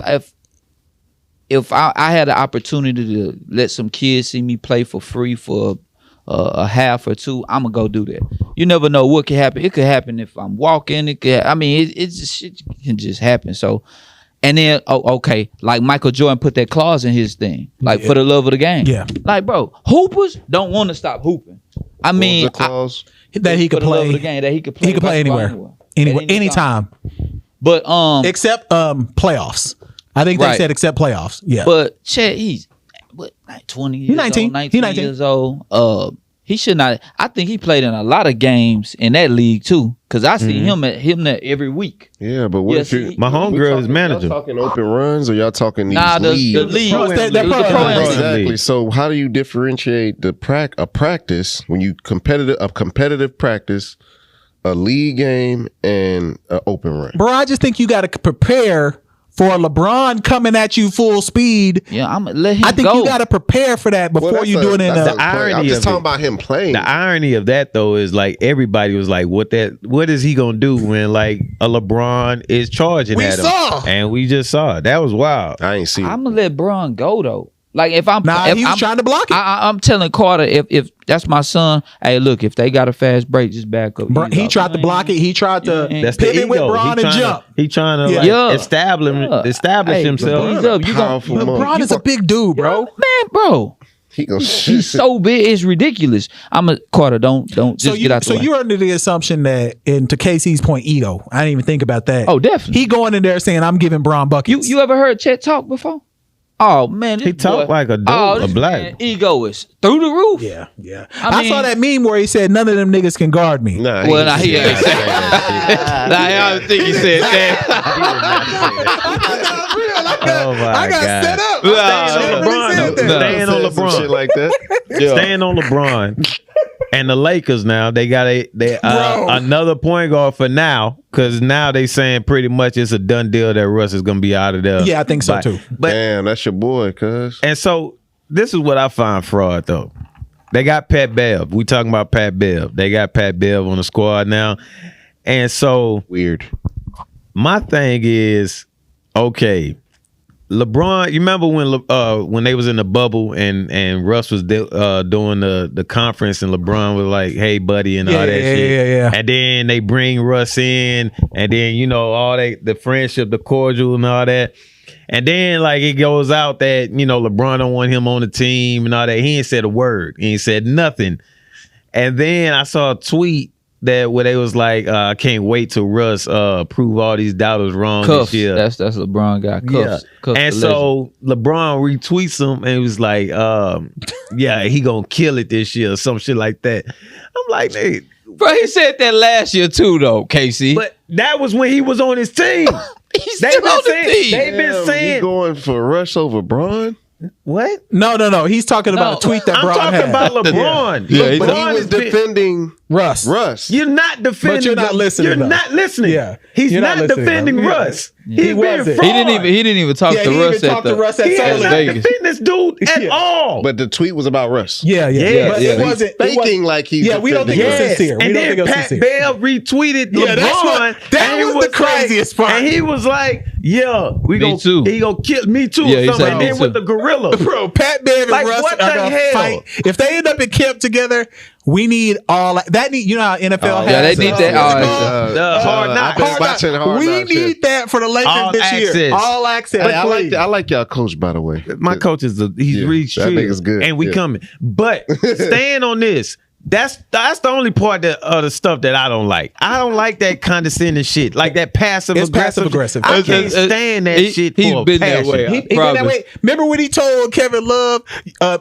I had the opportunity to let some kids see me play for free for a half or two, I'm gonna go do that. You never know what could happen. It could happen if I'm walking. It could. I mean, it's just shit can just happen. So, and then like Michael Jordan put that clause in his thing, like for the love of the game. Yeah. Like, bro, hoopers don't want to stop hooping. I mean, The clause? That he for could the love play. of the game, that he could play. He could play basketball anywhere, At any anytime, But except playoffs. I think they Right. said except playoffs. Yeah, But Chet, he's like 20 years 19. old, 19, He 19. years old. He should not. I think he played in a lot of games in that league too, because I see him there every week. Yeah, but what Yeah, if you? see, My homegirl is manager. Y'all talking open runs or y'all talking these Nah, the leagues? league. Pro- that- that the pro- pro- pro- Exactly. league. So how do you differentiate a practice when you competitive practice, a league game, and an open run? bro, I just think you got to prepare for LeBron coming at you full speed. Yeah, I'm gonna let him I think go. you got to prepare for that before you do it in that's a. a play. I'm irony just of talking it. about him playing. The irony of that though is like everybody was like, what is he gonna do when like a LeBron is charging We at him? saw. And we just saw it. That was wild. I ain't see. I'm gonna let Bron go though. Like if I'm, Nah, if he was I'm trying to block it. I'm telling Carter, if that's my son, hey, look, if they got a fast break, just back up. Bro, he tried to block it. He tried to Yeah. That's the pivot ego. with Bron and jump. He trying to Yeah. like Yeah. establish Hey, himself. ease up. You gonna, Powerful man. LeBron is a big dude, bro. man, bro. He gonna He's so big, it's ridiculous. I'm a Carter. Don't just So get out the way. you're under the assumption that, and to Casey's point, ego. I didn't even think about that. Oh, definitely. He going in there saying, "I'm giving Bron buckets." You ever heard Chet talk before? Oh man, this He talk boy- like a dude, oh, a this black. man ego is through the roof. Yeah. I I mean- saw that meme where he said, "None of them niggas can guard me." Nah, Well, nah, he didn't ain't say say that. Nah, I don't think he said that. Oh my I got God. set up. Staying on He LeBron, said though. that. Staying on Said some LeBron. shit like that. Staying on LeBron. And the Lakers now, they got Bro. another point guard for now, because now they saying pretty much it's a done deal that Russ is going to be out of there. Yeah, I think so too. But Damn, that's your boy, cuz. and so this is what I find fraud though. They got Pat Bev. We talking about Pat Bev. They got Pat Bev on the squad now, and so Weird. my thing is, okay, LeBron. You remember when they was in the bubble and Russ was doing the conference and LeBron was like, "Hey, buddy," and all that shit. Yeah. And then they bring Russ in, and then all the friendship, the cordial, and all that. And then like it goes out that LeBron don't want him on the team and all that. He ain't said a word. He ain't said nothing. And then I saw a tweet that where they was like, I can't wait till Russ prove all these doubters wrong Cuffs. this year. That's LeBron got cuffs. Yeah. Cuffs And the so LeBron retweets him and he was like, yeah, he gonna kill it this year or some shit like that. I'm like, hey, Bro, he said that last year too, though, Casey. but that was when he was on his team. he's still on the team. They've been Damn, saying you going for Russ over Braun? what? No. He's talking about a tweet that I'm Bron talking had. about LeBron. Yeah, he's- But he LeBron was has been- defending Russ. Russ. You're not defending. But you're not listening, You're though. not listening. Yeah. He's You're not not listening, defending though. Yeah. Russ. He He's being wasn't. fraud. He didn't even talk Yeah, to he Russ even at talked to the Russ at He Summer has not Vegas. defended this dude at Yeah. all. But the tweet was about Russ. Yeah. Yeah, But yeah. it wasn't it Faking wasn't- like he's Yeah, we don't think it was defending sincere. We And don't then think it was Pat sincere. Bell retweeted Yeah, that's LeBron. what- that and he was the craziest like, part. And he was like, "Yeah, we Me gonna too. He gonna kill me too." Yeah, or he something. said And me then too. with the gorilla, Bro, Pat Bev and Like, Russ what are the gonna hell? fight. If they end up in camp together, we need all that. Need how NFL has. yeah, they need that. what's it Oh, called? the hard knocks. I've been watching Hard We Knocks. need that chant for the Lakers All this access. year. All access. Hey, I like y'all coach, by the way. My coach he's really that true. nigga's good. And we coming. But staying on this, that's the only part of the stuff that I don't like. I don't like that condescending shit, like that passive It's aggressive. passive-aggressive. I can't stand that shit. He's for been that passion. way. He been that way. Remember when he told Kevin Love,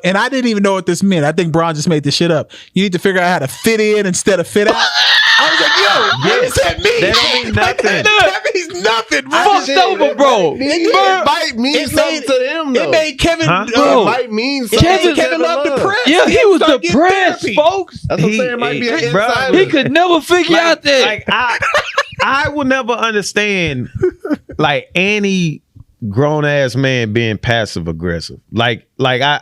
and I didn't even know what this meant. I think Bron just made this shit up. You need to figure out how to fit in instead of fit out. I was like, yo, what does that mean? That don't mean nothing. That means nothing, bro. Fucked over, bro. It might mean something to them, though. It made Kevin, Bro. It might mean something Kevin, to Kevin Love depressed. Yeah, he was started getting depressed, therapy. folks. That's what I'm saying. It might be an Bro, insider. He could never figure out that. Like I will never understand like any grown ass man being passive aggressive. Like I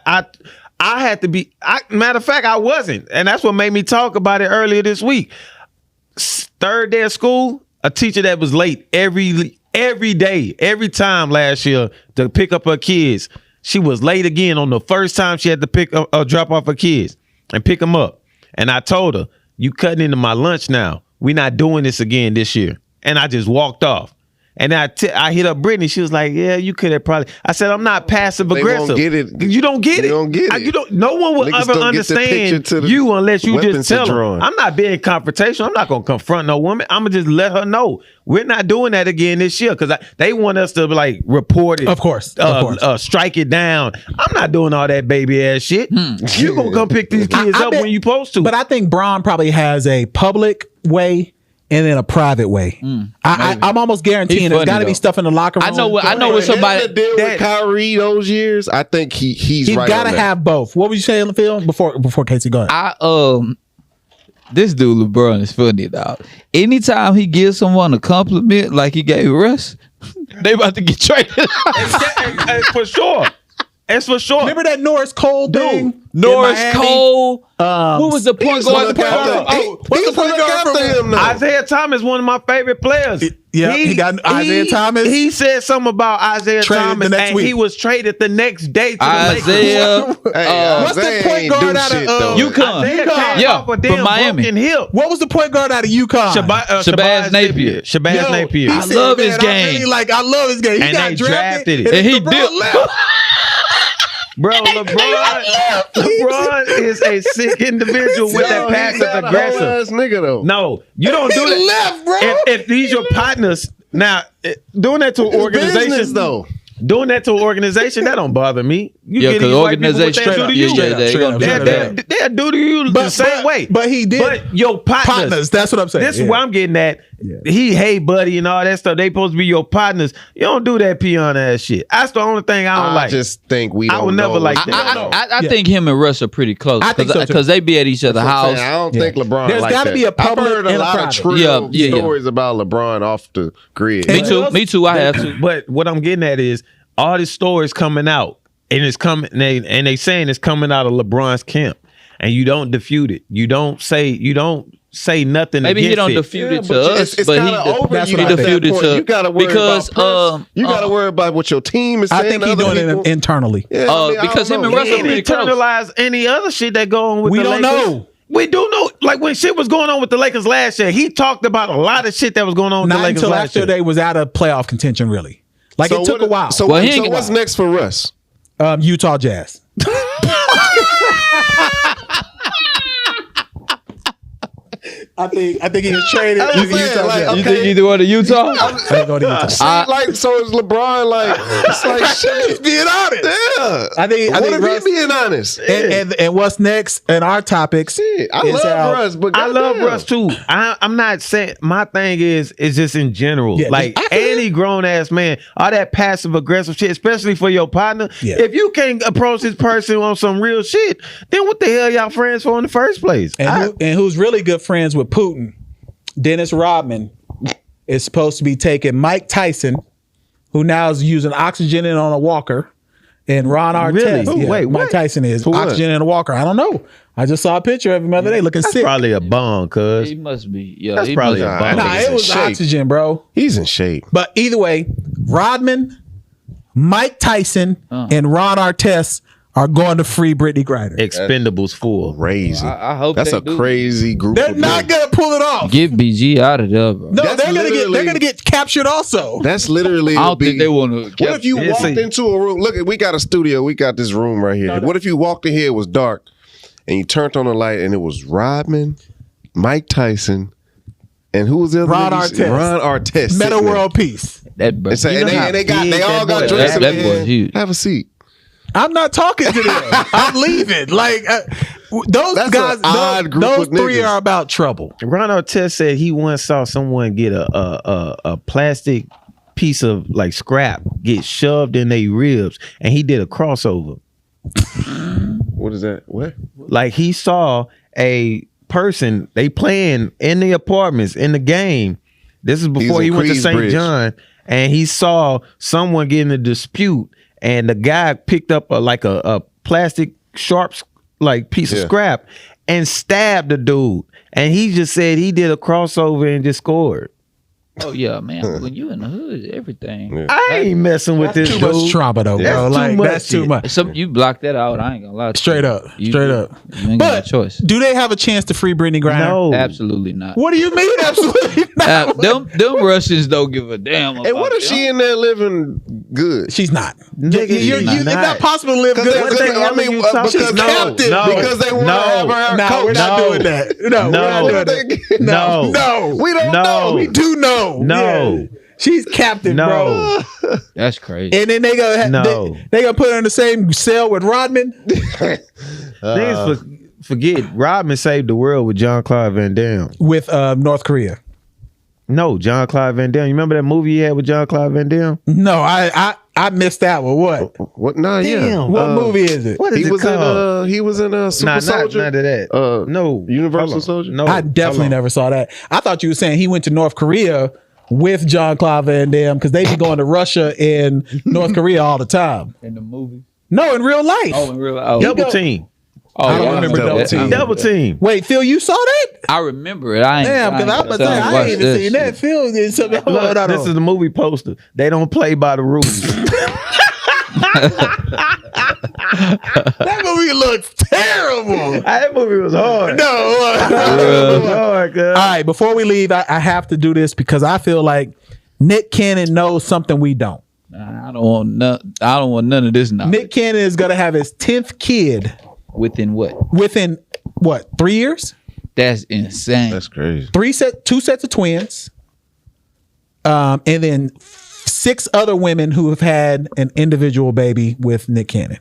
had to be. Matter of fact, I wasn't, and that's what made me talk about it earlier this week. Third day of school, a teacher that was late every day, every time last year to pick up her kids. She was late again on the first time she had to drop off her kids and pick them up. And I told her, "You cutting into my lunch now. We're not doing this again this year." And I just walked off. And I hit up Brittany. She was like, "Yeah, you could have probably." I said, "I'm not passive aggressive. won't get it. You don't get They it. don't get it. You don't. No one will Niggas ever don't get the picture understand to the you unless you weapons just tell are them. drawn. I'm not being confrontational. I'm not gonna confront no woman. I'm gonna just let her know we're not doing that again this year because they want us to like report it. Of course. Strike it down. I'm not doing all that baby ass shit. You gonna come pick these kids I up bet- when you supposed to. But I think Bron probably has a public way and then a private way. I'm almost guaranteeing He's there's funny, got to be though. stuff in the locker room. I know what Him somebody. to deal that- with Kyrie those years, I think he's He's right. got to on that. have both. What would you say in the film before Casey go ahead? This dude LeBron is funny, dog. Anytime he gives someone a compliment like he gave Russ, they about to get traded. For sure. It's for sure. Remember that Norris Cole thing? in Norris Miami? Cole. Who was the point guard? What's the point guard for him? Isaiah Thomas, one of my favorite players. Yeah, he got Isaiah Thomas. He said something about Isaiah Traded Thomas, the next and week. he was traded the next day to the Isaiah. Lakers. What's the point guard out of UConn? Isaiah came Yeah, off a from damn Miami. broken hip. What was the point guard out of UConn? Shabazz Napier. Shabazz Yo, Napier. he I said, love "Man, his game." I love his game. He And got they drafted, drafted it. and And he LeBron dipped. left. Bro, LeBron is a sick individual with that passive aggressive. Ass nigga though. No, you don't do He that. left, bro. If these your partners, now doing that to an Business, organization though. Doing that to an organization, that don't bother me. You Yeah, get because these white people organization what they do to you. They'll do to you the same way. But he did. But your partners, That's what I'm saying. this is what I'm getting at. He, hey buddy, and all that stuff. They supposed to be your partners. You don't do that peon ass shit. That's the only thing I don't I like. just think we don't I would never know like what- that. I think him and Russ are pretty close I think so, too. because they be at each other's I'm saying, house. I don't think LeBron There's like gotta that. be a public I've heard and a a lot of private. trill Yeah. stories about LeBron off the grid. And- Me too. I have to. But what I'm getting at is all these stories coming out, and it's coming, and they saying it's coming out of LeBron's camp, and you don't defute it. You don't say nothing. Maybe he against don't it. defute it to but us, it's but kinda over that's you what at I that think. Defuted point. to- You gotta worry because, about press. You gotta worry about what your team is saying. I think he's to other doing people. it internally. Yeah, I mean, I because don't him and know. Russ He are didn't pretty close. internalize any other shit that go on with We the don't Lakers. know. We do know. Like when shit was going on with the Lakers last year, he talked about a lot of shit that was going on with Not the Lakers until last after year. they was out of playoff contention, really. Like So it took what- a while. So, Well, he so ain't- what's next for Russ? Utah Jazz. I think he was traded. I was saying, like, You okay. think either one to Utah? I go to Utah. See, like, so is LeBron like? It's like shit. Being honest. Yeah. I think What if Russ, he being honest? and what's next in our topics? Shit, I is love how- Russ, but I love goddamn. Russ too. I'm not saying my thing is just in general. Yeah, like I feel any grown ass man, all that passive aggressive shit, especially for your partner. Yeah. If you can't approach this person on some real shit, then what the hell y'all friends for in the first place? And who's really good friends with Putin? Dennis Rodman is supposed to be taking Mike Tyson, who now is using oxygen on a walker, and Ron Artest. Really? Who? Yeah, Wait, Mike what? Tyson is For what? oxygen in a walker. I don't know. I just saw a picture of him the other day looking That's sick. probably a bum, cuz. He must be. Yeah, That's he probably must a be. bum. Nah, He's it in was shape. oxygen, bro. He's in shape. But either way, Rodman, Mike Tyson, and Ron Artest are going to free Brittany Griner. Expendables 4. Crazy. I hope That's they a do. crazy group. They're of not men. gonna pull it off. Get BG out of there, bro. No, That's they're gonna get captured also. That's literally. I don't think they want to. What if you walked into a room? Look, we got a studio. We got this room right here. What if you walked in here, it was dark, and you turned on the light, and it was Rodman, Mike Tyson, and who was the other? Ron nigga? Artest. Ron Artest. Meta sitting there. World Peace. That bro? And, so, You know how and they big all that got boy- drinks in that their boy's hand. huge. Have a seat. I'm not talking to them. I'm leaving. Like those That's guys, an odd group those of three niggas. are about trouble. Ron Artest said he once saw someone get a plastic piece of like scrap get shoved in their ribs, and he did a crossover. What is that? What? Like he saw a person they playing in the apartments in the game. This is before he went to St. Queensbridge. John, and he saw someone get in a dispute, and the guy picked up a plastic sharp like piece of Yeah. scrap and stabbed the dude. And he just said he did a crossover and just scored. Oh yeah, man. When you in the hood, everything. Yeah. I ain't messing with this Too dude. much trauma though, That's bro. too Like much that's too shit. much. Some you block that out. I ain't gonna lie. To Straight you. up. You- Straight up. You ain't got no But choice. do they have a chance to free Brittany Griner? No. Absolutely not. What do you mean? Absolutely not. Them Russians don't give a damn. And what if about she in there living good? She's not. Nigga, It's not. not possible to live good. What the hell are you talking because about? captain. No. Because they want to have her No, coach. we're not No. doing that. No, No. we're not doing that. No. No. We don't No. know. We do know. No. Yeah. She's captain, No. bro. That's crazy. And then they gonna No. they gonna put her in the same cell with Rodman. Niggas forget Rodman saved the world with John Claude Van Damme. With North Korea. No, John Claude Van Damme. You remember that movie he had with John Claude Van Damme? No, I missed that one. What? What? Nah, yeah. Damn. What movie is it? What is He it was called? in. He was in Super Nah, Soldier. none of that. No, Universal Hold on. Soldier? No, I definitely hold on. never saw that. I thought you were saying he went to North Korea with John Claude Van Damme because they be going to Russia and North Korea all the time. In the movie. No, in real life. Oh, in real. Oh, Double go- team. oh, I don't yeah, remember know Double that. Team. Double team. Wait, Phil, you saw that? I remember it. I ain't. Damn, because I'm about to say I ain't even seen that. Phil did something. Hold Look, on. this is the movie poster. They don't play by the rules. That movie looks terrible. That movie was hard. No. It was hard, cuz. All right, before we leave, I have to do this because I feel like Nick Cannon knows something we don't. I don't want none of this now. Nick Cannon is going to have his 10th kid Within what? within, 3 years? That's insane. That's crazy. 2 sets of twins. And then 6 other women who have had an individual baby with Nick Cannon.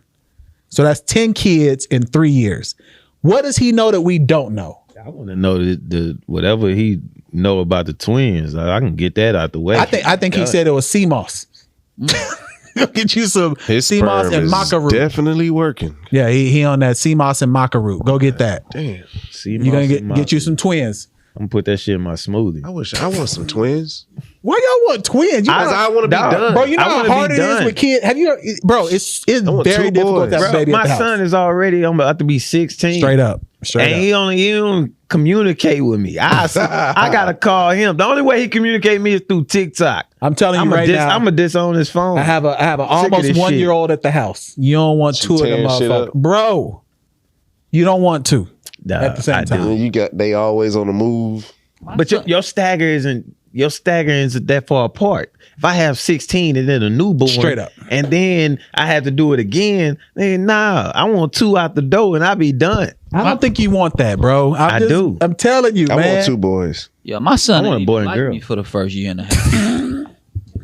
So that's 10 kids in 3 years. What does he know that we don't know? I want to know the whatever he know about the twins. I can get that out the way. I think he said it was CMOS. Go get you some His CMOS sperm and is maca root. definitely working. Yeah, he on that CMOS and maca root. Go get that. Damn. See, You're gonna get you some twins. I'm gonna put that shit in my smoothie. I wish I want some twins. Why y'all want twins? You I want to be Dog. done. bro, you know I how wanna hard be it is done. with kids. Have you, bro? It's want very 2 difficult to boys. have a Bro, baby at my the house. son is already. I'm about to be 16. Straight up. And he don't communicate with me. I gotta call him. The only way he communicate me is through TikTok. I'm telling you I'm right now. I'm gonna disown his phone. I have an Sick of almost this 1 shit. year old at the house. You don't want She 2 of them tearing shit motherfuckers, up. bro. You don't want 2 Nah, at the same I do. time. And they always on the move. But your stagger isn't that far apart. If I have 16 and then a newborn, Straight up. and then I have to do it again, then nah, I want 2 out the door and I be done. I don't think you want that, bro. I do. I'm telling you, I man. want 2 boys. Yeah, my son I want a didn't boy even and like girl. me for the first year and a half.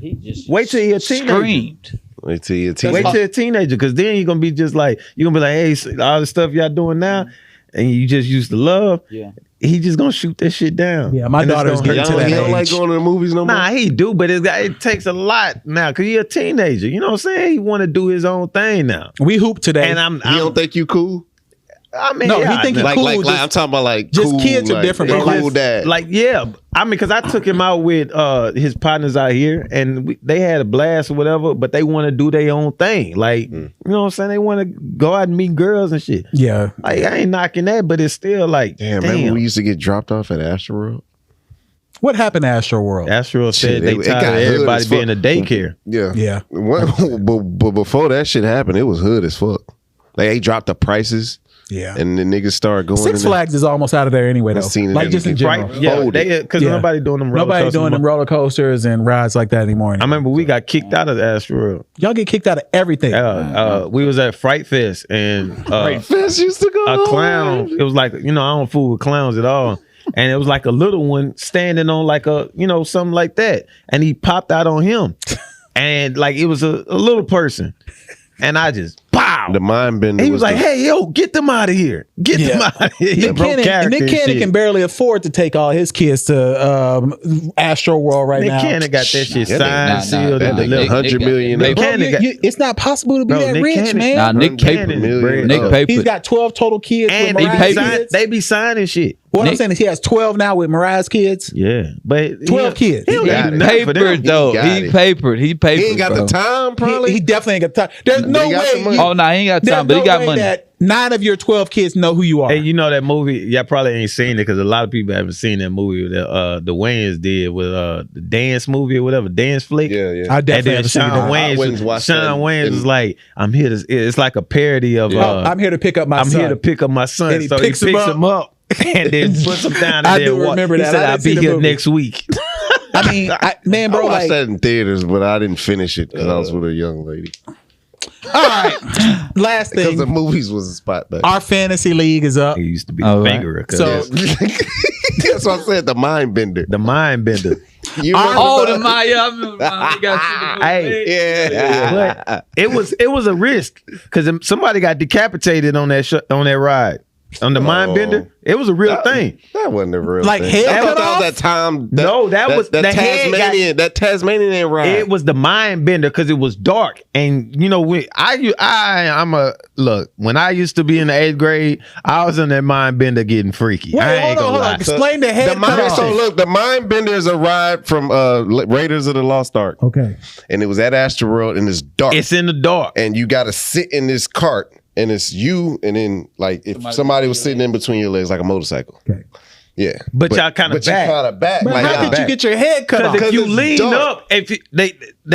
He just Wait till you're a teenager. screamed. Wait till you're a Wait teenager. till a teenager, because then you're gonna be just like hey, so all the stuff y'all doing now, and you just used to love. Yeah. He just gonna shoot that shit down. Yeah, my And it's daughter's gonna getting hurt. to that He don't age. like going to the movies no more. Nah, he do, but it takes a lot now because you're a teenager. You know what I'm saying? He want to do his own thing now. We hoop today. And I'm He don't think you cool? I mean, No, yeah, he think he I- cool. Like just- I'm talking about like just cool, kids are like, different, yeah, bro. cool dad. Like, yeah, I mean, because I took him out with his partners out here, and they had a blast or whatever, but they want to do their own thing. Like, you know what I'm saying? They want to go out and meet girls and shit. yeah. Like, I ain't knocking that, but it's still like, Damn, remember we used to get dropped off at Astroworld? What happened to Astro World? Astro Shit, said they it tired got of hood everybody as fuck. being a daycare. Yeah. Yeah. But before that shit happened, it was hood as fuck. Like they dropped the prices. Yeah. And the niggas started going. Six Flags is almost out of there anyway, though. Seen it Like just in general. Right? Yeah, because nobody doing them roller Nobody coasters. doing them roller coasters and rides like that anymore. I remember we got kicked out of the Astro. Y'all get kicked out of everything. We was at Fright Fest and Fest used to go a clown. It was like, I don't fool with clowns at all. And it was like a little one standing on like a, something like that. And he popped out on him. And like it was a little person. And I just pow. The mind bender. He was like, "Hey, yo, get them out of here! Get them out of here!" Nick Cannon can barely afford to take all his kids to Astro World right now. Nick Cannon got that shit signed, sealed, and delivered. $100 million. It's not possible to be that Nick rich, Cannon. man. Nah, Nick paper. Nick paper. He's got 12 total kids. And they be signing shit. What I'm saying is he has 12 now with Mariah's kids. Yeah, but 12 kids. He papered though. He papered. He ain't got the time. Probably he definitely ain't got time. There's no way. Oh no, he ain't got time, but he got money. That 9 of your 12 kids know who you are. Hey, you know that movie? Y'all probably ain't seen it because a lot of people haven't seen that movie that the Wayans did with the dance movie or whatever, dance flick. Yeah. I definitely and then Sean Wayans was like, "I'm here to." It's like a parody of. I'm here to pick up my son. I'm here to pick up my son. And he so picks he picks him up. And then puts him down. And I do remember that. He said, "I'll be here next week." I mean, man, bro, I watched that in theaters, but I didn't finish it because I was with a young lady. All right, last thing. Because the movies was a spot back. Our fantasy league is up. He used to be the fingerer. So that's what I said. The mind bender. The mind bender. The mind. Yeah, I remember. We got hey, but it was a risk because somebody got decapitated on that ride. On the mind bender, it was a real thing. That wasn't a real like thing. Hell That was that time. That was that the Tasmanian. That Tasmanian ride. It was the mind bender because it was dark, and when when I used to be in the 8th grade, I was in that mind bender getting freaky. Wait, I ain't hold gonna lie. on. Explain the head. So look, the mind bender is a ride from Raiders of the Lost Ark. Okay, and it was at Astroworld, and it's dark. It's in the dark, and you got to sit in this cart. And it's you, and then like if somebody was sitting in between your legs, like a motorcycle. Okay. Yeah, but y'all kind of back. But like, how did you get your head cut off? Because if you lean up, they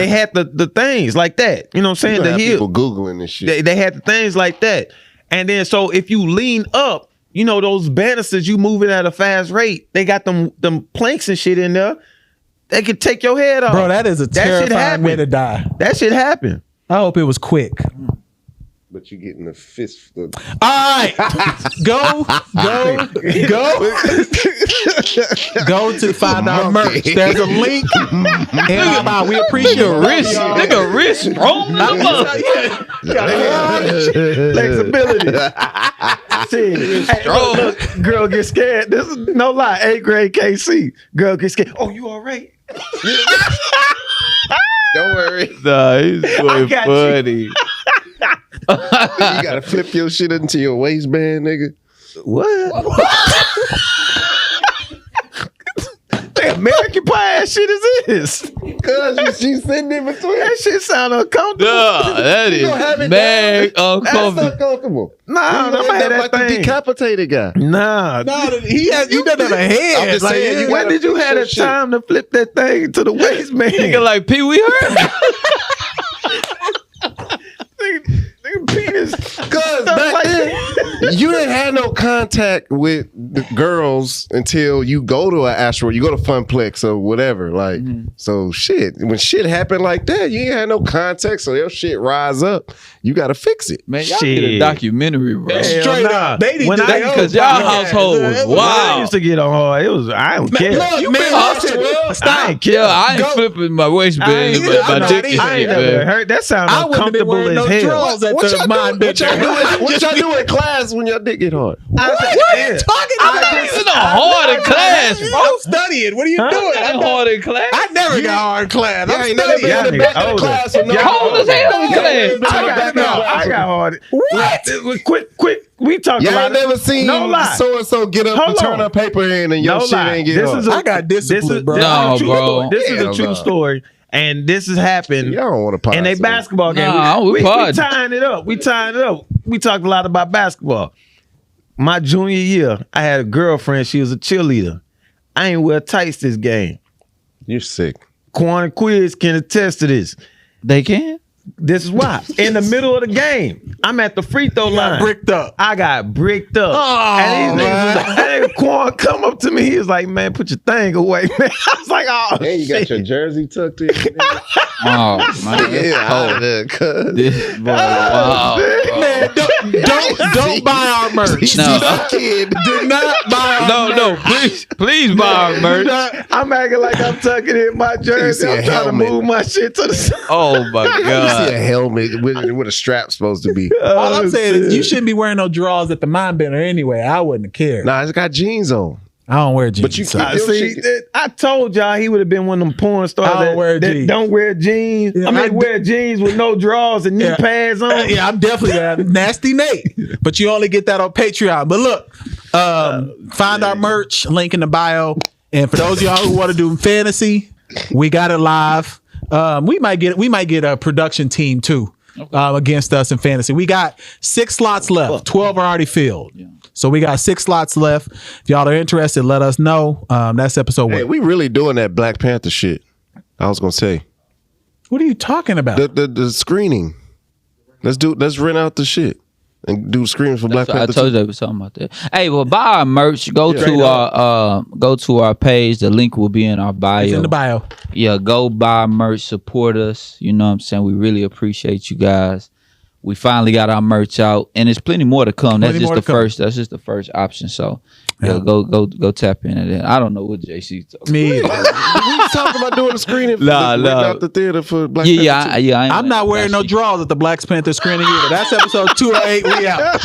had the things like that. You know what I'm saying? The heel. People googling this shit. They had the things like that, and then so if you lean up, those banisters you moving at a fast rate. They got them planks and shit in there. They could take your head off. Bro, that is a terrifying way to die. That shit happened. I hope it was quick. But you getting a fist. All right, go to find our merch. There's a link. And we appreciate your wrist. Nigga, wrist strong. Flexibility. Hey, look, girl get scared. This is no lie. 8th grade KC. Girl get scared. Oh, you all right? Don't worry. Nah, he's going funny. You gotta flip your shit into your waistband, nigga. What? The American Pie ass shit is this? Cause she's sitting in between. That shit sound uncomfortable. Nah, that is mad uncomfortable. That's uncomfortable. Nah, I had that like the decapitated guy. Nah, he doesn't have a head. I'm just saying, when did you have the time to flip that thing to the waistband? Nigga like Pee Wee Herman. Nigga penis. Cause back then, you didn't have no contact with the girls until you go to an Astro, you go to Funplex or whatever. Like, so shit. When shit happened like that, you ain't had no contact, so your shit rise up. You gotta fix it. Man, y'all need a documentary, bro. Straight up. They need to because y'all household was When I wild. used to get on hard, I don't care. Look, You man, been listen, stop. I ain't care. Yeah, I ain't flipping my waistband, I'm my not dick. either. I ain't never Man. heard that sound I wouldn't have been uncomfortable wearing as no hell. drawers at the mind bender. What y'all do in class when your dick get hard? What are you talking about? It's not hard in class, bro. I'm studying. What are you doing? Ain't hard in class. I never got hard in class. Yeah, I'm ain't never studying. been in the back of the class with no. Hold as hell in class. I got hard. What? Quick. We talk Y'all about ain't never seen No lie. so and so get up Hold and turn on. her paper in and your No shit lie. ain't get hard. I got discipline, bro. No, bro. This is a Hell true no. story, and this has happened. Y'all don't want to pause. In a basketball game. Nah, we tying it up. We talked a lot about basketball. My junior year, I had a girlfriend. She was a cheerleader. I ain't wear tights this game. You're sick. Quan and Quiz can attest to this. They can? This is why. In the middle of the game, I'm at the free throw line. Bricked up. I got bricked up. Oh, and these man. niggas was like, Quan come up to me. He was like, man, put your thing away, man. I was like, oh, And you got shit. your jersey tucked in. Oh man, Yeah, out of there, cuz. this boy, wow. Man, don't buy our merch. No. Kid. Do not buy our merch. No, please buy our merch. I'm acting like I'm tucking in my jersey. see a I'm trying helmet. to move my shit to the side. Oh my You see god. a helmet with a strap supposed to be. All I'm saying is you shouldn't be wearing no drawers at the Mind Bender anyway. I wouldn't have cared. Nah, it's got jeans on. I don't wear jeans. But you so- keep- See, I told y'all he would have been one of them porn stars I don't wear that jeans. don't wear jeans. Yeah, I mean, I- wear jeans with no drawers and knee Yeah. pads on. Yeah, I'm definitely that nasty Nate. But you only get that on Patreon. But look, find our merch, link in the bio. And for those of y'all who want to do fantasy, we got it live. We might get a production team too against us in fantasy. We got 6 slots left. 12 are already filled. Yeah. So we got 6 slots left. If y'all are interested, let us know. That's episode 1. Hey, we really doing that Black Panther shit. I was gonna say What are you talking about? the screening. Let's rent out the shit and do screenings for Black I Panther. told you 2. they was talking about that. Hey, well, buy our merch. Go to our page. The link will be in our bio. It's in the bio. Yeah, go buy merch. Support us. You know what I'm saying? We really appreciate you guys. We finally got our merch out, and there's plenty more to come. That's just the first. That's just the first option. So, yeah, go tap into that. I don't know what JC talking. Me either. We was talking about doing a screening. Nah. rent out the theater for Black Panther. Yeah. I'm not wearing no drawers at the Black Panther screening either. That's episode 208. We out.